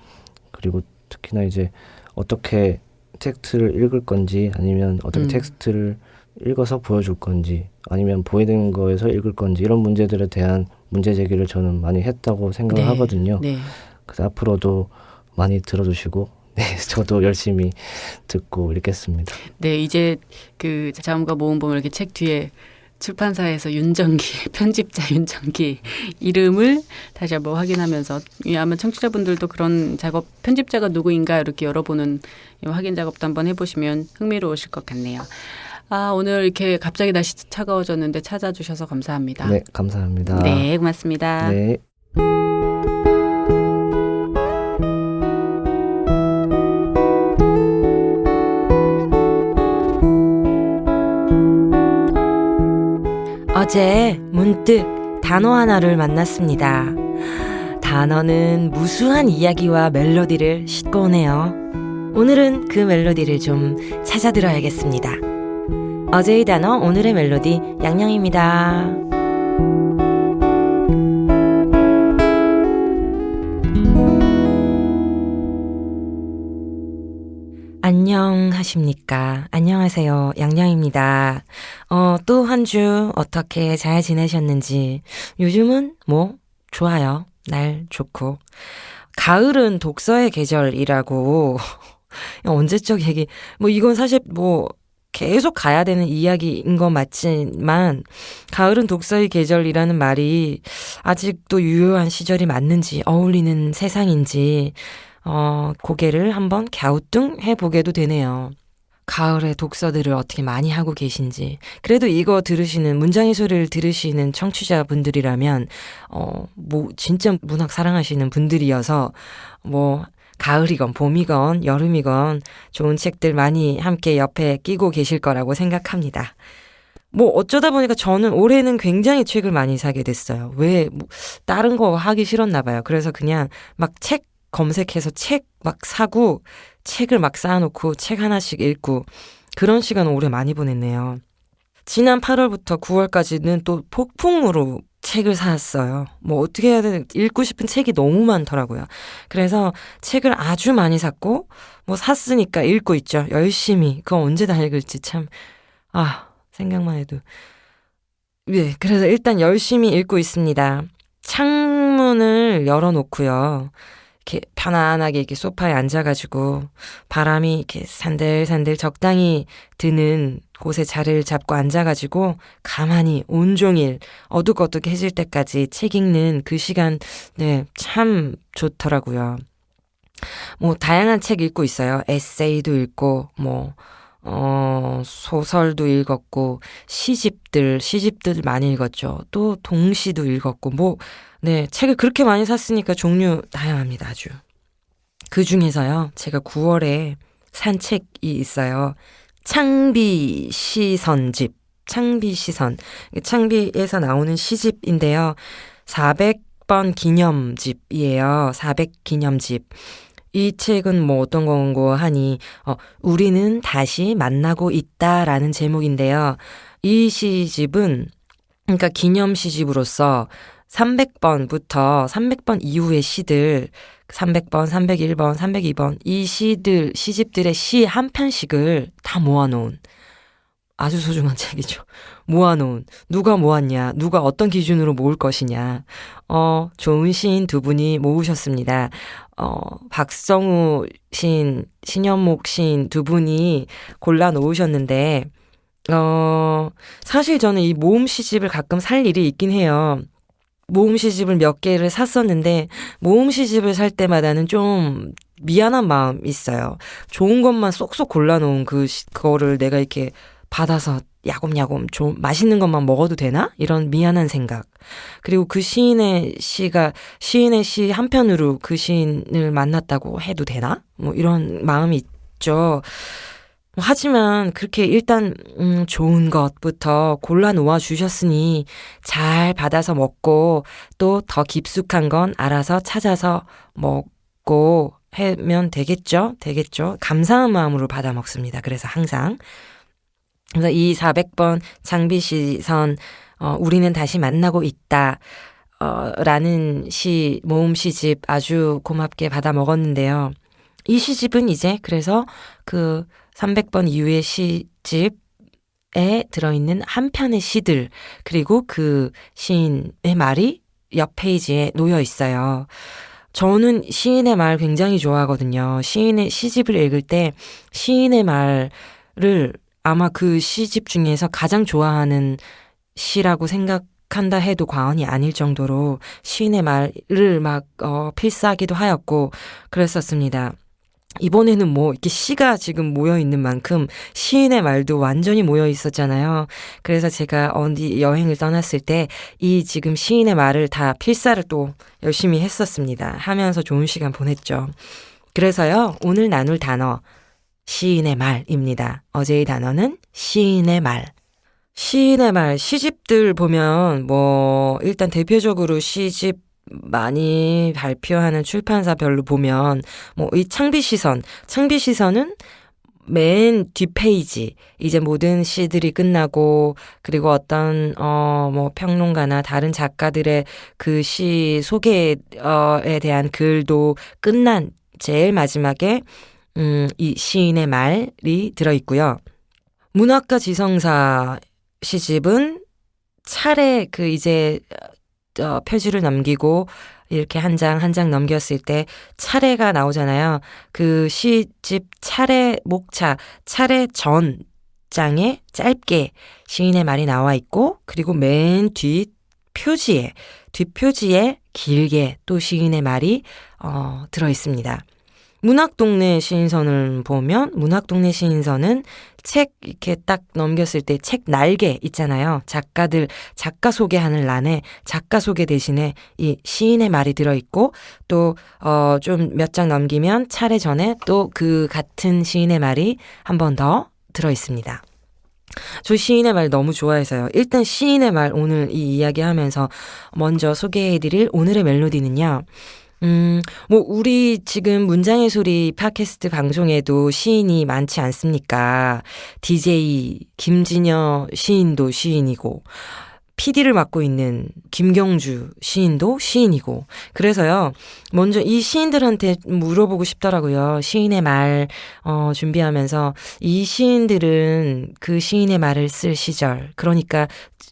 그리고 특히나 이제 어떻게 텍스트를 읽을 건지 아니면 어떻게 텍스트를 읽어서 보여줄 건지 아니면 보이는 거에서 읽을 건지 이런 문제들에 대한 문제 제기를 저는 많이 했다고 생각을 하거든요. 네. 그래서 앞으로도 많이 들어주시고 네, 저도 열심히 듣고 읽겠습니다. 네, 이제 그 자음과 모음 보면 이렇게 책 뒤에 출판사에서 윤정기, 편집자 윤정기 이름을 다시 한번 확인하면서 아마 청취자분들도 그런 작업, 편집자가 누구인가 이렇게 열어보는 확인 작업도 한번 해보시면 흥미로우실 것 같네요. 오늘 이렇게 갑자기 다시 차가워졌는데 찾아주셔서 감사합니다. 네, 감사합니다. 네, 고맙습니다. 네. 어제 문득 단어 하나를 만났습니다. 단어는 무수한 이야기와 멜로디를 싣고 오네요. 오늘은 그 멜로디를 좀 찾아 들어야겠습니다. 어제의 단어 오늘의 멜로디 양양입니다. 안녕하십니까? 안녕하세요. 양양입니다. 또 한 주 어떻게 잘 지내셨는지 요즘은 뭐 좋아요. 날 좋고 가을은 독서의 계절이라고 언제적 얘기 뭐 이건 사실 뭐 계속 가야 되는 이야기인 건 맞지만 가을은 독서의 계절이라는 말이 아직도 유효한 시절이 맞는지 어울리는 세상인지 고개를 한번 갸우뚱 해보게도 되네요. 가을에 독서들을 어떻게 많이 하고 계신지. 그래도 이거 들으시는 문장의 소리를 들으시는 청취자분들이라면 뭐 진짜 문학 사랑하시는 분들이어서 뭐 가을이건 봄이건 여름이건 좋은 책들 많이 함께 옆에 끼고 계실 거라고 생각합니다. 뭐 어쩌다 보니까 저는 올해는 굉장히 책을 많이 사게 됐어요. 왜 뭐 다른 거 하기 싫었나 봐요. 그래서 그냥 막 책 검색해서 책 막 사고 책을 막 쌓아놓고 책 하나씩 읽고 그런 시간을 올해 많이 보냈네요. 지난 8월부터 9월까지는 또 폭풍으로 책을 샀어요. 뭐 어떻게 해야 되나 읽고 싶은 책이 너무 많더라고요. 그래서 책을 아주 많이 샀고 뭐 샀으니까 읽고 있죠. 열심히. 그거 언제 다 읽을지 참 생각만 해도. 네, 그래서 일단 열심히 읽고 있습니다. 창문을 열어놓고요. 이렇게 편안하게 이렇게 소파에 앉아가지고 바람이 이렇게 산들산들 적당히 드는 곳에 자리를 잡고 앉아가지고 가만히 온종일 어둑어둑해질 때까지 책 읽는 그 시간, 네, 참 좋더라고요. 뭐 다양한 책 읽고 있어요. 에세이도 읽고 뭐 소설도 읽었고 시집들 많이 읽었죠. 또 동시도 읽었고 뭐 네, 책을 그렇게 많이 샀으니까 종류 다양합니다. 아주. 그 중에서요. 제가 9월에 산 책이 있어요. 창비 시선집. 창비 시선. 창비에서 나오는 시집인데요. 400번 기념집이에요. 400 기념집. 이 책은 뭐 어떤 건고 하니 우리는 다시 만나고 있다라는 제목인데요. 이 시집은 그러니까 기념 시집으로서 300번부터 300번 이후의 시들 300번, 301번, 302번 이 시집들의 시 한 편씩을 다 모아놓은 아주 소중한 책이죠. 모아놓은, 누가 모았냐, 누가 어떤 기준으로 모을 것이냐. 좋은 시인 두 분이 모으셨습니다. 박성우 시인, 신현목 시인 두 분이 골라 놓으셨는데, 사실 저는 이 모음 시집을 가끔 살 일이 있긴 해요. 모음 시집을 몇 개를 샀었는데, 모음 시집을 살 때마다는 좀 미안한 마음 있어요. 좋은 것만 쏙쏙 골라놓은 그거를 내가 이렇게 받아서 야곱야곱 좀 맛있는 것만 먹어도 되나? 이런 미안한 생각. 그리고 그 시인의 시 한 편으로 그 시인을 만났다고 해도 되나? 뭐 이런 마음이 있죠. 하지만 그렇게 일단 좋은 것부터 골라 놓아 주셨으니 잘 받아서 먹고 또 더 깊숙한 건 알아서 찾아서 먹고 하면 되겠죠? 감사한 마음으로 받아 먹습니다. 그래서 항상. 그래서 이 400번 장비시선 우리는 다시 만나고 있다 라는 모음 시집 아주 고맙게 받아 먹었는데요. 이 시집은 이제 그래서 그 300번 이후의 시집에 들어있는 한 편의 시들 그리고 그 시인의 말이 옆 페이지에 놓여 있어요. 저는 시인의 말 굉장히 좋아하거든요. 시인의 시집을 읽을 때 시인의 말을 아마 그 시집 중에서 가장 좋아하는 시라고 생각한다 해도 과언이 아닐 정도로 시인의 말을 막 필사하기도 하였고 그랬었습니다. 이번에는 뭐 이렇게 시가 지금 모여 있는 만큼 시인의 말도 완전히 모여 있었잖아요. 그래서 제가 어디 여행을 떠났을 때 이 지금 시인의 말을 다 필사를 또 열심히 했었습니다. 하면서 좋은 시간 보냈죠. 그래서요, 오늘 나눌 단어 시인의 말입니다. 어제의 단어는 시인의 말. 시인의 말, 시집들 보면 뭐 일단 대표적으로 시집 많이 발표하는 출판사별로 보면 뭐 이 창비시선은 맨 뒷페이지 이제 모든 시들이 끝나고 그리고 어떤 뭐 평론가나 다른 작가들의 그 시 소개에 대한 글도 끝난 제일 마지막에 이 시인의 말이 들어있고요. 문학과 지성사 시집은 차례 그 이제 표지를 넘기고 이렇게 한 장 한 장 넘겼을 때 차례가 나오잖아요. 그 시집 차례 목차, 차례 전 장에 짧게 시인의 말이 나와 있고 그리고 맨 뒷표지에 길게 또 시인의 말이 들어 있습니다. 문학동네 시인선을 보면 문학동네 시인선은 책 이렇게 딱 넘겼을 때 책 날개 있잖아요. 작가 소개하는 란에 작가 소개 대신에 이 시인의 말이 들어있고 또 좀 몇 장 넘기면 차례 전에 또 그 같은 시인의 말이 한 번 더 들어있습니다. 저 시인의 말 너무 좋아해서요. 일단 시인의 말 오늘 이 이야기하면서 먼저 소개해드릴 오늘의 멜로디는요. 뭐, 우리 지금 문장의 소리 팟캐스트 방송에도 시인이 많지 않습니까? DJ 김진여 시인도 시인이고, PD를 맡고 있는 김경주 시인도 시인이고, 그래서요, 먼저 이 시인들한테 물어보고 싶더라고요. 시인의 말, 준비하면서, 이 시인들은 그 시인의 말을 쓸 시절, 그러니까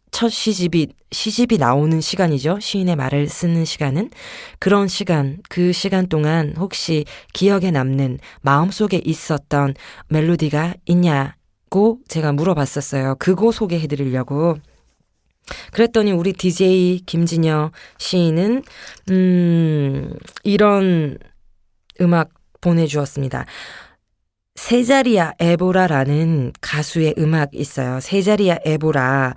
첫 시집이 나오는 시간이죠. 시인의 말을 쓰는 시간은. 그런 시간, 그 시간 동안 혹시 기억에 남는 마음속에 있었던 멜로디가 있냐고 제가 물어봤었어요. 그거 소개해드리려고. 그랬더니 우리 DJ 김진여 시인은 이런 음악 보내주었습니다. 세자리야 에보라라는 가수의 음악 있어요. 세자리야 에보라.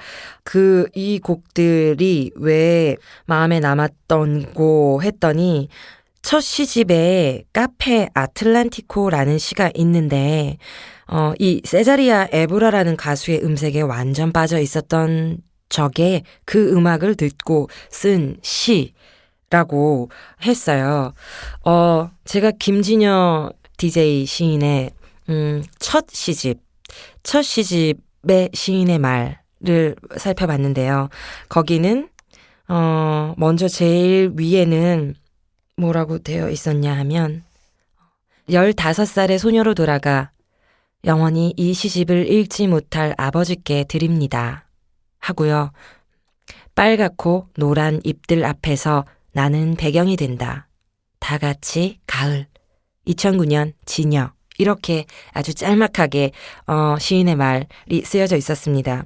이 곡들이 왜 마음에 남았던고 했더니 첫 시집에 카페 아틀란티코라는 시가 있는데 이 세자리야 에보라라는 가수의 음색에 완전 빠져 있었던 적에 그 음악을 듣고 쓴 시라고 했어요. 제가 김진여 DJ 시인의 첫 시집의 시인의 말을 살펴봤는데요. 거기는 먼저 제일 위에는 뭐라고 되어 있었냐 하면 15살의 소녀로 돌아가 영원히 이 시집을 읽지 못할 아버지께 드립니다. 하고요. 빨갛고 노란 잎들 앞에서 나는 배경이 된다. 다 같이 가을. 2009년 진여. 이렇게 아주 짤막하게 시인의 말이 쓰여져 있었습니다.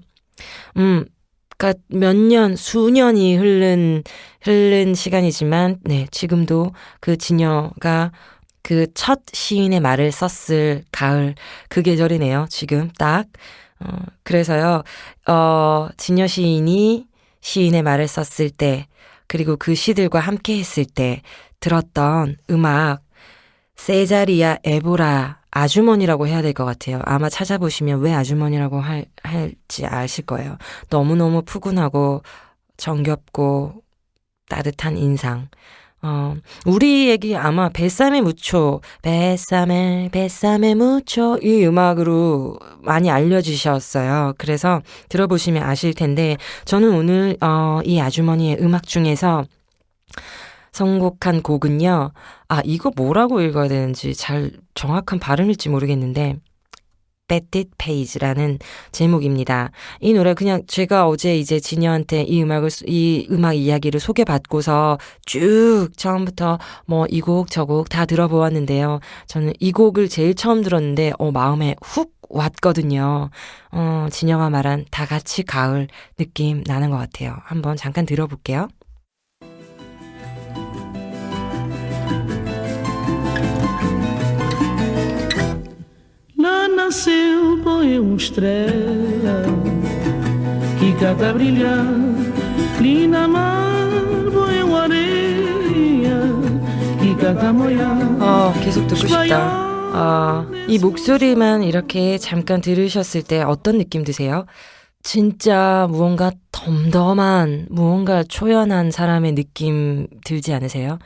그러니까 몇 년, 수년이 흐른 시간이지만 네, 지금도 그 진여가 그 첫 시인의 말을 썼을 가을 그 계절이네요. 지금 딱. 그래서요. 진여 시인이 시인의 말을 썼을 때 그리고 그 시들과 함께 했을 때 들었던 음악 세자리아 에보라 아주머니라고 해야 될 것 같아요. 아마 찾아보시면 왜 아주머니라고 할지 아실 거예요. 너무너무 푸근하고 정겹고 따뜻한 인상. 우리 얘기 아마 뱃삼에 무초, 뱃삼에 무초 이 음악으로 많이 알려주셨어요. 그래서 들어보시면 아실 텐데 저는 오늘 이 아주머니의 음악 중에서 선곡한 곡은요. 이거 뭐라고 읽어야 되는지 잘 정확한 발음일지 모르겠는데 Petit Page라는 제목입니다. 이 노래 그냥 제가 어제 이제 진여한테 이 음악 이야기를 소개받고서 쭉 처음부터 뭐 이 곡 저 곡 다 들어보았는데요. 저는 이 곡을 제일 처음 들었는데 마음에 훅 왔거든요. 진여가 말한 다 같이 가을 느낌 나는 것 같아요. 한번 잠깐 들어볼게요. Lá nasceu, põe estrela que cata brilhar, linda mar, põe areia que cata molhar. 계속 듣고 싶다. 이 목소리만 이렇게 잠깐 들으셨을 때 어떤 느낌 드세요? 진짜 무언가 덤덤한, 무언가 초연한 사람의 느낌 들지 않으세요?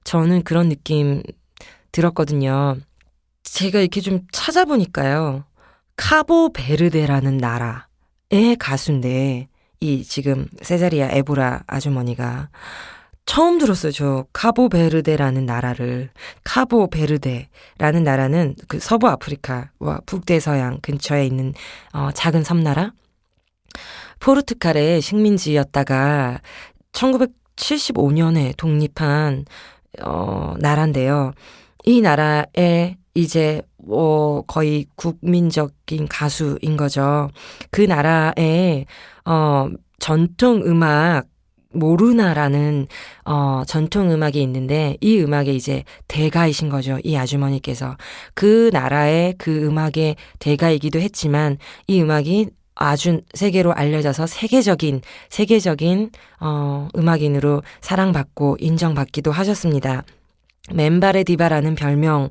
저는 그런 느낌 들었거든요. 제가 이렇게 좀 찾아보니까요. 카보베르데라는 나라의 가수인데 이 지금 세자리아 에보라 아주머니가 처음 들었어요. 저 카보베르데라는 나라를. 카보베르데라는 나라는 그 서부 아프리카와 북대서양 근처에 있는 작은 섬나라. 포르투갈의 식민지였다가 1975년에 독립한 나라인데요. 이 나라에 이제 거의 국민적인 가수인 거죠. 그 나라에 전통 음악 모르나라는 전통 음악이 있는데 이 음악의 이제 대가이신 거죠. 이 아주머니께서 그 나라의 그 음악의 대가이기도 했지만 이 음악이 아주 세계로 알려져서 세계적인 음악인으로 사랑받고 인정받기도 하셨습니다. 맨바레디바라는 별명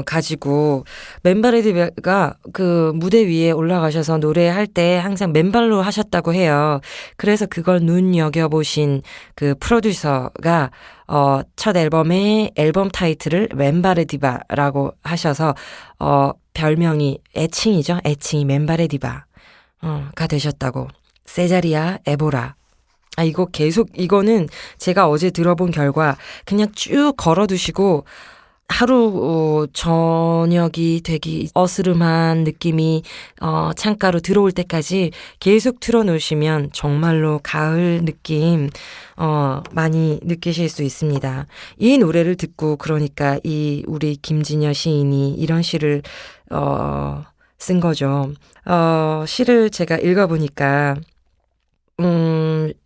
가지고 맨바레디바가 그 무대 위에 올라가셔서 노래할 때 항상 맨발로 하셨다고 해요. 그래서 그걸 눈여겨보신 그 프로듀서가 첫 앨범의 앨범 타이틀을 맨바레디바라고 하셔서 별명이 애칭이 맨바레디바가 되셨다고. 세자리아 에보라. 이거는 제가 어제 들어본 결과 그냥 쭉 걸어두시고 하루 저녁이 되기 어스름한 느낌이 창가로 들어올 때까지 계속 틀어놓으시면 정말로 가을 느낌 많이 느끼실 수 있습니다. 이 노래를 듣고 그러니까 우리 김진여 시인이 이런 시를 쓴 거죠. 시를 제가 읽어보니까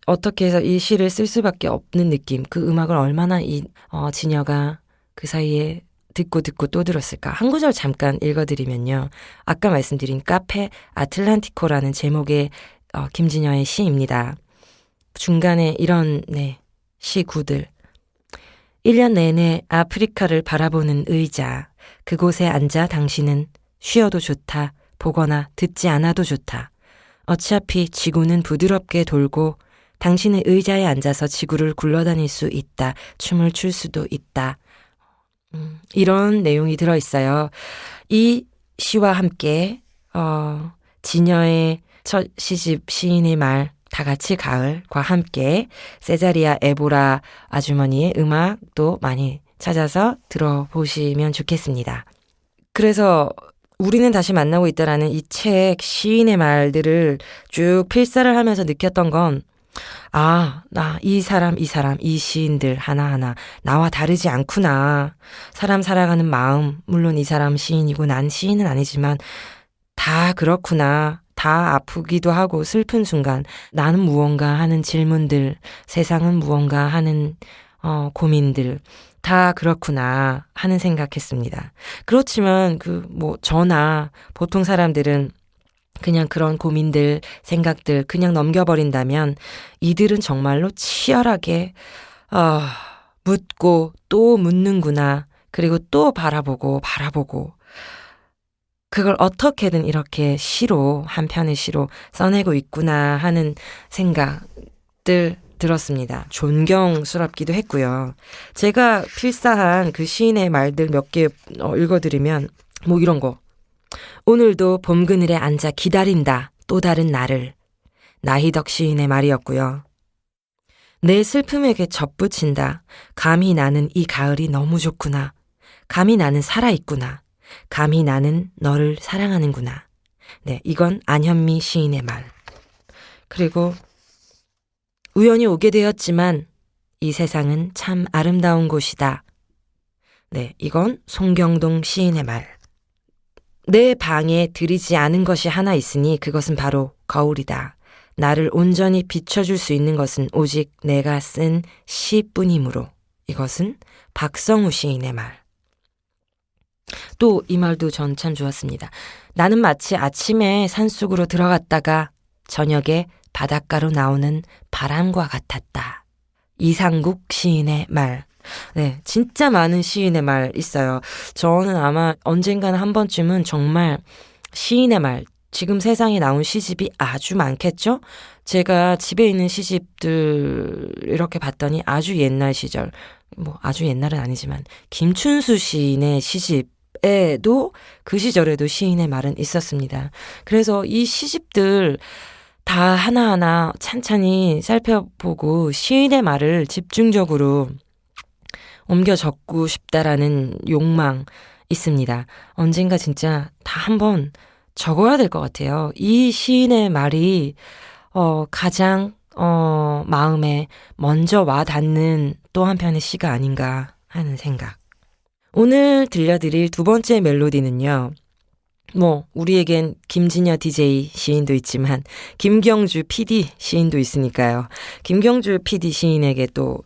어떻게 해서 이 시를 쓸 수밖에 없는 느낌. 그 음악을 얼마나 진여가 그 사이에 듣고 또 들었을까. 한 구절 잠깐 읽어드리면요. 아까 말씀드린 카페 아틀란티코라는 제목의 김진여의 시입니다. 중간에 이런 시구들. 1년 내내 아프리카를 바라보는 의자. 그곳에 앉아 당신은 쉬어도 좋다. 보거나 듣지 않아도 좋다. 어차피 지구는 부드럽게 돌고 당신의 의자에 앉아서 지구를 굴러다닐 수 있다. 춤을 출 수도 있다. 이런 내용이 들어있어요. 이 시와 함께 진여의 첫 시집 시인의 말 다 같이 가을과 함께 세자리아 에보라 아주머니의 음악도 많이 찾아서 들어보시면 좋겠습니다. 그래서 우리는 다시 만나고 있다라는 이 책 시인의 말들을 쭉 필사를 하면서 느꼈던 건 나 이 사람, 이 시인들 하나하나 나와 다르지 않구나. 사람 살아가는 마음, 물론 이 사람 시인이고 난 시인은 아니지만 다 그렇구나. 다 아프기도 하고 슬픈 순간 나는 무언가 하는 질문들, 세상은 무언가 하는 고민들 다 그렇구나 하는 생각했습니다. 그렇지만 저나 보통 사람들은 그냥 그런 고민들, 생각들 그냥 넘겨버린다면 이들은 정말로 치열하게 묻고 또 묻는구나. 그리고 또 바라보고 그걸 어떻게든 이렇게 시로, 한 편의 시로 써내고 있구나 하는 생각들 들었습니다. 존경스럽기도 했고요. 제가 필사한 그 시인의 말들 몇 개 읽어드리면 이런 거. 오늘도 봄 그늘에 앉아 기다린다. 또 다른 나를. 나희덕 시인의 말이었고요. 내 슬픔에게 접붙인다. 감히 나는 이 가을이 너무 좋구나. 감히 나는 살아있구나. 감히 나는 너를 사랑하는구나. 네, 이건 안현미 시인의 말. 그리고 우연히 오게 되었지만 이 세상은 참 아름다운 곳이다. 네, 이건 송경동 시인의 말. 내 방에 들이지 않은 것이 하나 있으니 그것은 바로 거울이다. 나를 온전히 비춰줄 수 있는 것은 오직 내가 쓴 시뿐이므로. 이것은 박성우 시인의 말. 또 이 말도 전 참 좋았습니다. 나는 마치 아침에 산속으로 들어갔다가 저녁에 바닷가로 나오는 바람과 같았다. 이상국 시인의 말. 네, 진짜 많은 시인의 말 있어요. 저는 아마 언젠가는 한 번쯤은 정말 시인의 말, 지금 세상에 나온 시집이 아주 많겠죠? 제가 집에 있는 시집들 이렇게 봤더니 아주 옛날 시절, 아주 옛날은 아니지만 김춘수 시인의 시집에도 그 시절에도 시인의 말은 있었습니다. 그래서 이 시집들 다 하나하나 찬찬히 살펴보고 시인의 말을 집중적으로 옮겨 적고 싶다라는 욕망 있습니다. 언젠가 진짜 다 한번 적어야 될 것 같아요. 이 시인의 말이 가장 마음에 먼저 와 닿는 또 한편의 시가 아닌가 하는 생각. 오늘 들려드릴 두 번째 멜로디는요. 우리에겐 김진여 DJ 시인도 있지만 김경주 PD 시인도 있으니까요. 김경주 PD 시인에게 또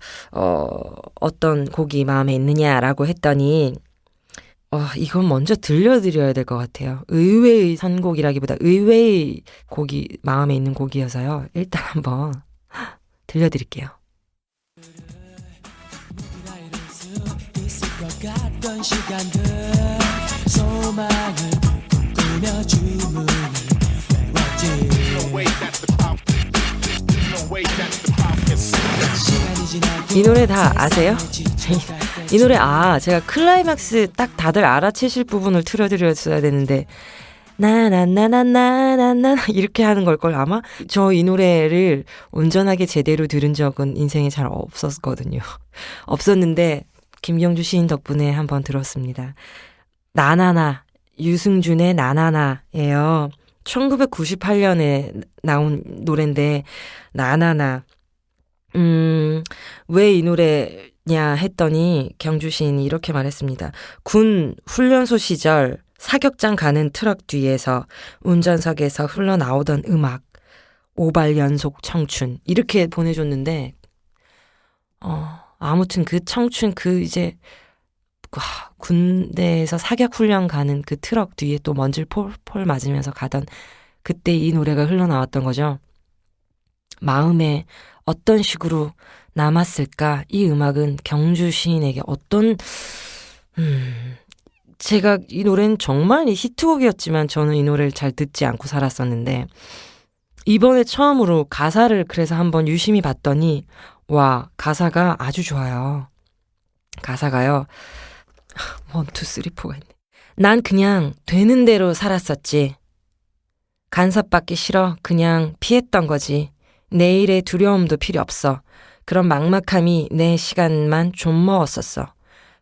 어떤 곡이 마음에 있느냐라고 했더니 이건 먼저 들려드려야 될 것 같아요. 의외의 선곡이라기보다 의외의 곡이 마음에 있는 곡이어서요. 일단 한번 들려드릴게요. 이 노래 다 아세요? 이 노래 제가 클라이막스 딱 다들 알아채실 부분을 틀어드렸어야 되는데 나나나나나나나 이렇게 하는 걸걸 아마? 저 이 노래를 온전하게 제대로 들은 적은 인생에 잘 없었거든요. 없었는데 김경주 시인 덕분에 한번 들었습니다. 나나나, 유승준의 나나나예요. 1998년에 나온 노래인데 나나나. 왜 이 노래냐 했더니 경주 시인이 이렇게 말했습니다. 군 훈련소 시절 사격장 가는 트럭 뒤에서 운전석에서 흘러나오던 음악, 오발 연속 청춘 이렇게 보내줬는데 아무튼 그 청춘 군대에서 사격 훈련 가는 그 트럭 뒤에 또 먼지를 폴폴 맞으면서 가던 그때 이 노래가 흘러나왔던 거죠. 마음에 어떤 식으로 남았을까? 이 음악은 경주 시인에게 어떤 제가 이 노래는 정말 히트곡이었지만 저는 이 노래를 잘 듣지 않고 살았었는데 이번에 처음으로 가사를 그래서 한번 유심히 봤더니 와, 가사가 아주 좋아요. 가사가요. 1, 2, 3, 4가 있네. 난 그냥 되는 대로 살았었지. 간섭받기 싫어 그냥 피했던 거지. 내일의 두려움도 필요 없어. 그런 막막함이 내 시간만 좀 먹었었어.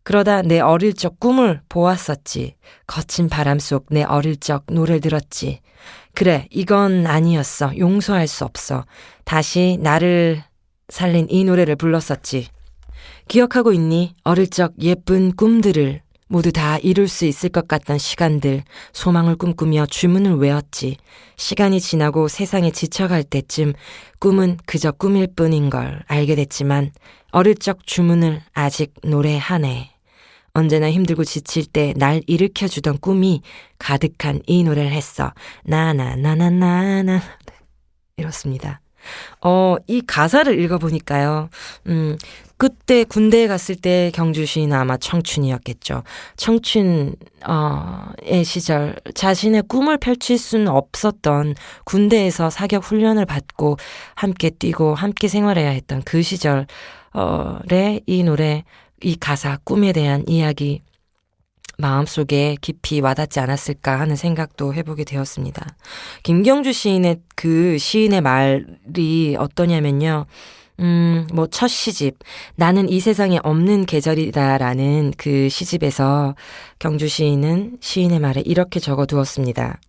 그러다 내 어릴 적 꿈을 보았었지. 거친 바람 속 내 어릴 적 노래 들었지. 그래, 이건 아니었어. 용서할 수 없어. 다시 나를 살린 이 노래를 불렀었지. 기억하고 있니? 어릴 적 예쁜 꿈들을 모두 다 이룰 수 있을 것 같던 시간들, 소망을 꿈꾸며 주문을 외웠지. 시간이 지나고 세상에 지쳐갈 때쯤 꿈은 그저 꿈일 뿐인 걸 알게 됐지만 어릴 적 주문을 아직 노래하네. 언제나 힘들고 지칠 때 날 일으켜주던 꿈이 가득한 이 노래를 했어. 나나나나나나. 이렇습니다. 이 가사를 읽어보니까요. 그때 군대에 갔을 때 경주 시인은 아마 청춘이었겠죠. 청춘의 시절 자신의 꿈을 펼칠 수는 없었던 군대에서 사격 훈련을 받고 함께 뛰고 함께 생활해야 했던 그 시절에 이 노래, 이 가사, 꿈에 대한 이야기 마음속에 깊이 와닿지 않았을까 하는 생각도 해보게 되었습니다. 김경주 시인의 그 시인의 말이 어떠냐면요. 첫 시집, 나는 이 세상에 없는 계절이다라는 그 시집에서 경주 시인은 시인의 말에 이렇게 적어두었습니다.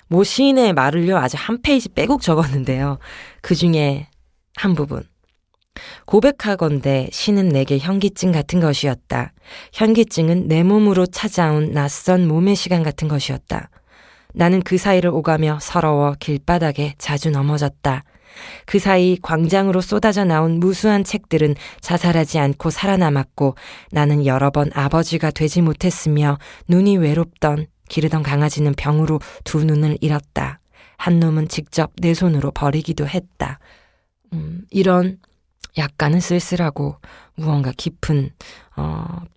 모 시인의 말을요, 아주 한 페이지 빼곡 적었는데요. 그 중에 한 부분. 고백하건대 시는 내게 현기증 같은 것이었다. 현기증은 내 몸으로 찾아온 낯선 몸의 시간 같은 것이었다. 나는 그 사이를 오가며 서러워 길바닥에 자주 넘어졌다. 그 사이 광장으로 쏟아져 나온 무수한 책들은 자살하지 않고 살아남았고 나는 여러 번 아버지가 되지 못했으며 눈이 외롭던 기르던 강아지는 병으로 두 눈을 잃었다. 한 놈은 직접 내 손으로 버리기도 했다. 이런 약간은 쓸쓸하고 무언가 깊은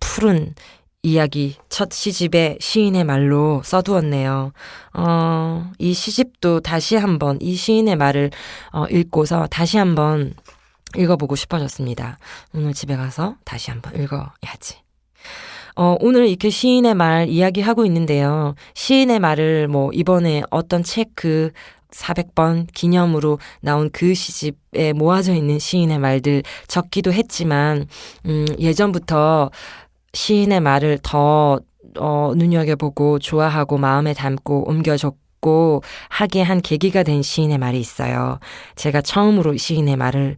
푸른 이야기 첫 시집의 시인의 말로 써두었네요. 이 시집도 다시 한번 이 시인의 말을 읽고서 다시 한번 읽어보고 싶어졌습니다. 오늘 집에 가서 다시 한번 읽어야지. 오늘 이렇게 시인의 말 이야기하고 있는데요. 시인의 말을 이번에 어떤 책 400번 기념으로 나온 그 시집에 모아져 있는 시인의 말들 적기도 했지만 예전부터 시인의 말을 더 눈여겨보고 좋아하고 마음에 담고 옮겨줬고 하게 한 계기가 된 시인의 말이 있어요. 제가 처음으로 시인의 말을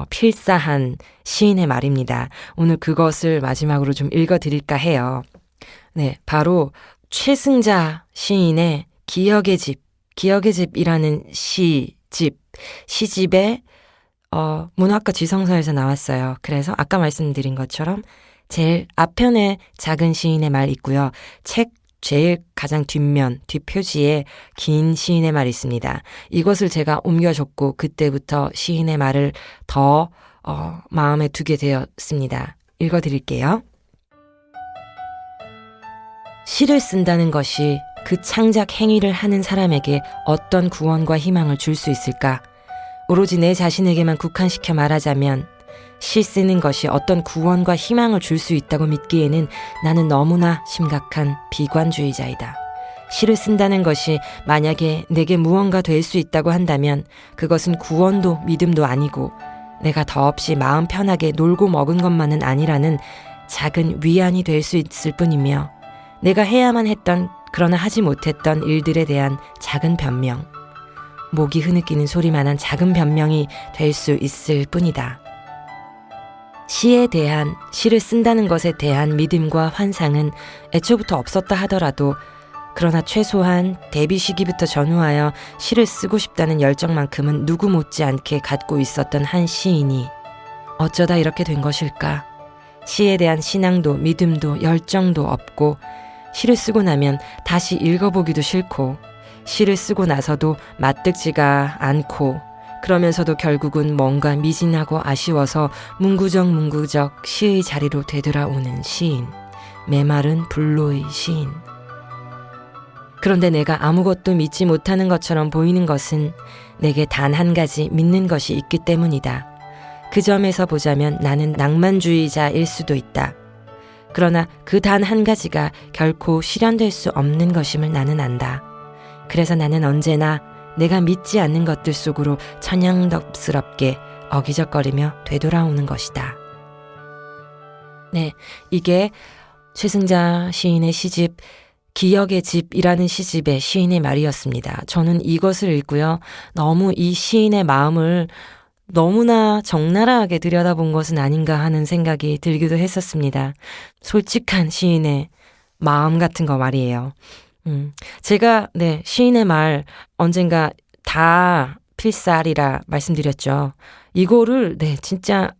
필사한 시인의 말입니다. 오늘 그것을 마지막으로 좀 읽어드릴까 해요. 네, 바로 최승자 시인의 기억의 집이라는 시집에 문학과 지성서에서 나왔어요. 그래서 아까 말씀드린 것처럼 제일 앞편에 작은 시인의 말 있고요. 책 제일 가장 뒷표지에 긴 시인의 말이 있습니다. 이것을 제가 옮겨줬고 그때부터 시인의 말을 더 마음에 두게 되었습니다. 읽어드릴게요. 시를 쓴다는 것이 그 창작 행위를 하는 사람에게 어떤 구원과 희망을 줄 수 있을까? 오로지 내 자신에게만 국한시켜 말하자면 시 쓰는 것이 어떤 구원과 희망을 줄 수 있다고 믿기에는 나는 너무나 심각한 비관주의자이다. 시를 쓴다는 것이 만약에 내게 무언가 될 수 있다고 한다면 그것은 구원도 믿음도 아니고 내가 더없이 마음 편하게 놀고 먹은 것만은 아니라는 작은 위안이 될 수 있을 뿐이며 내가 해야만 했던 그러나 하지 못했던 일들에 대한 작은 변명, 목이 흐느끼는 소리만한 작은 변명이 될 수 있을 뿐이다. 시를 쓴다는 것에 대한 믿음과 환상은 애초부터 없었다 하더라도 그러나 최소한 데뷔 시기부터 전후하여 시를 쓰고 싶다는 열정만큼은 누구 못지않게 갖고 있었던 한 시인이 어쩌다 이렇게 된 것일까? 시에 대한 신앙도 믿음도 열정도 없고 시를 쓰고 나면 다시 읽어보기도 싫고 시를 쓰고 나서도 맞득지가 않고 그러면서도 결국은 뭔가 미진하고 아쉬워서 문구적 시의 자리로 되돌아오는 시인, 메마른 불로의 시인. 그런데 내가 아무것도 믿지 못하는 것처럼 보이는 것은 내게 단 한 가지 믿는 것이 있기 때문이다. 그 점에서 보자면 나는 낭만주의자일 수도 있다. 그러나 그 단 한 가지가 결코 실현될 수 없는 것임을 나는 안다. 그래서 나는 언제나 내가 믿지 않는 것들 속으로 천연덕스럽게 어기적거리며 되돌아오는 것이다. 네, 이게 최승자 시인의 시집 기억의 집이라는 시집의 시인의 말이었습니다. 저는 이것을 읽고요. 너무 이 시인의 마음을 너무나 적나라하게 들여다본 것은 아닌가 하는 생각이 들기도 했었습니다. 솔직한 시인의 마음 같은 거 말이에요. 제가 시인의 말 언젠가 다 필살이라 말씀드렸죠. 이거를 진짜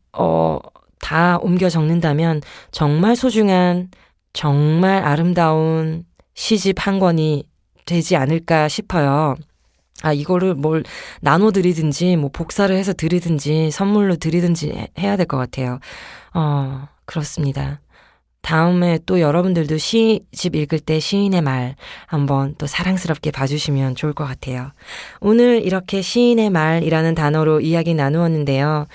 다 옮겨 적는다면 정말 소중한 정말 아름다운 시집 한 권이 되지 않을까 싶어요. 이거를 뭘 나눠 드리든지 뭐 복사를 해서 드리든지 선물로 드리든지 해야 될 것 같아요. 그렇습니다. 다음에 또 여러분들도 시집 읽을 때 시인의 말 한번 또 사랑스럽게 봐주시면 좋을 것 같아요. 오늘 이렇게 시인의 말이라는 단어로 이야기 나누었는데요.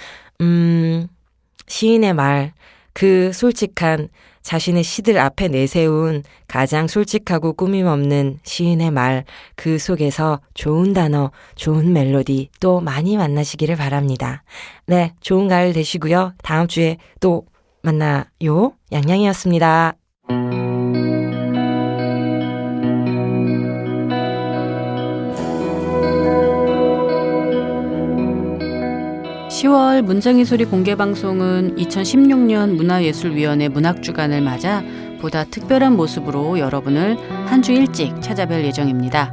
시인의 말, 그 솔직한 자신의 시들 앞에 내세운 가장 솔직하고 꾸밈 없는 시인의 말, 그 속에서 좋은 단어, 좋은 멜로디 또 많이 만나시기를 바랍니다. 네, 좋은 가을 되시고요. 다음 주에 또 만나요. 양양이었습니다. 10월 문정의 소리 공개방송은 2016년 문화예술위원회 문학주간을 맞아 보다 특별한 모습으로 여러분을 한 주 일찍 찾아뵐 예정입니다.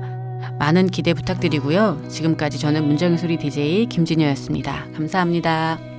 많은 기대 부탁드리고요. 지금까지 저는 문정의 소리 DJ 김진여였습니다. 감사합니다.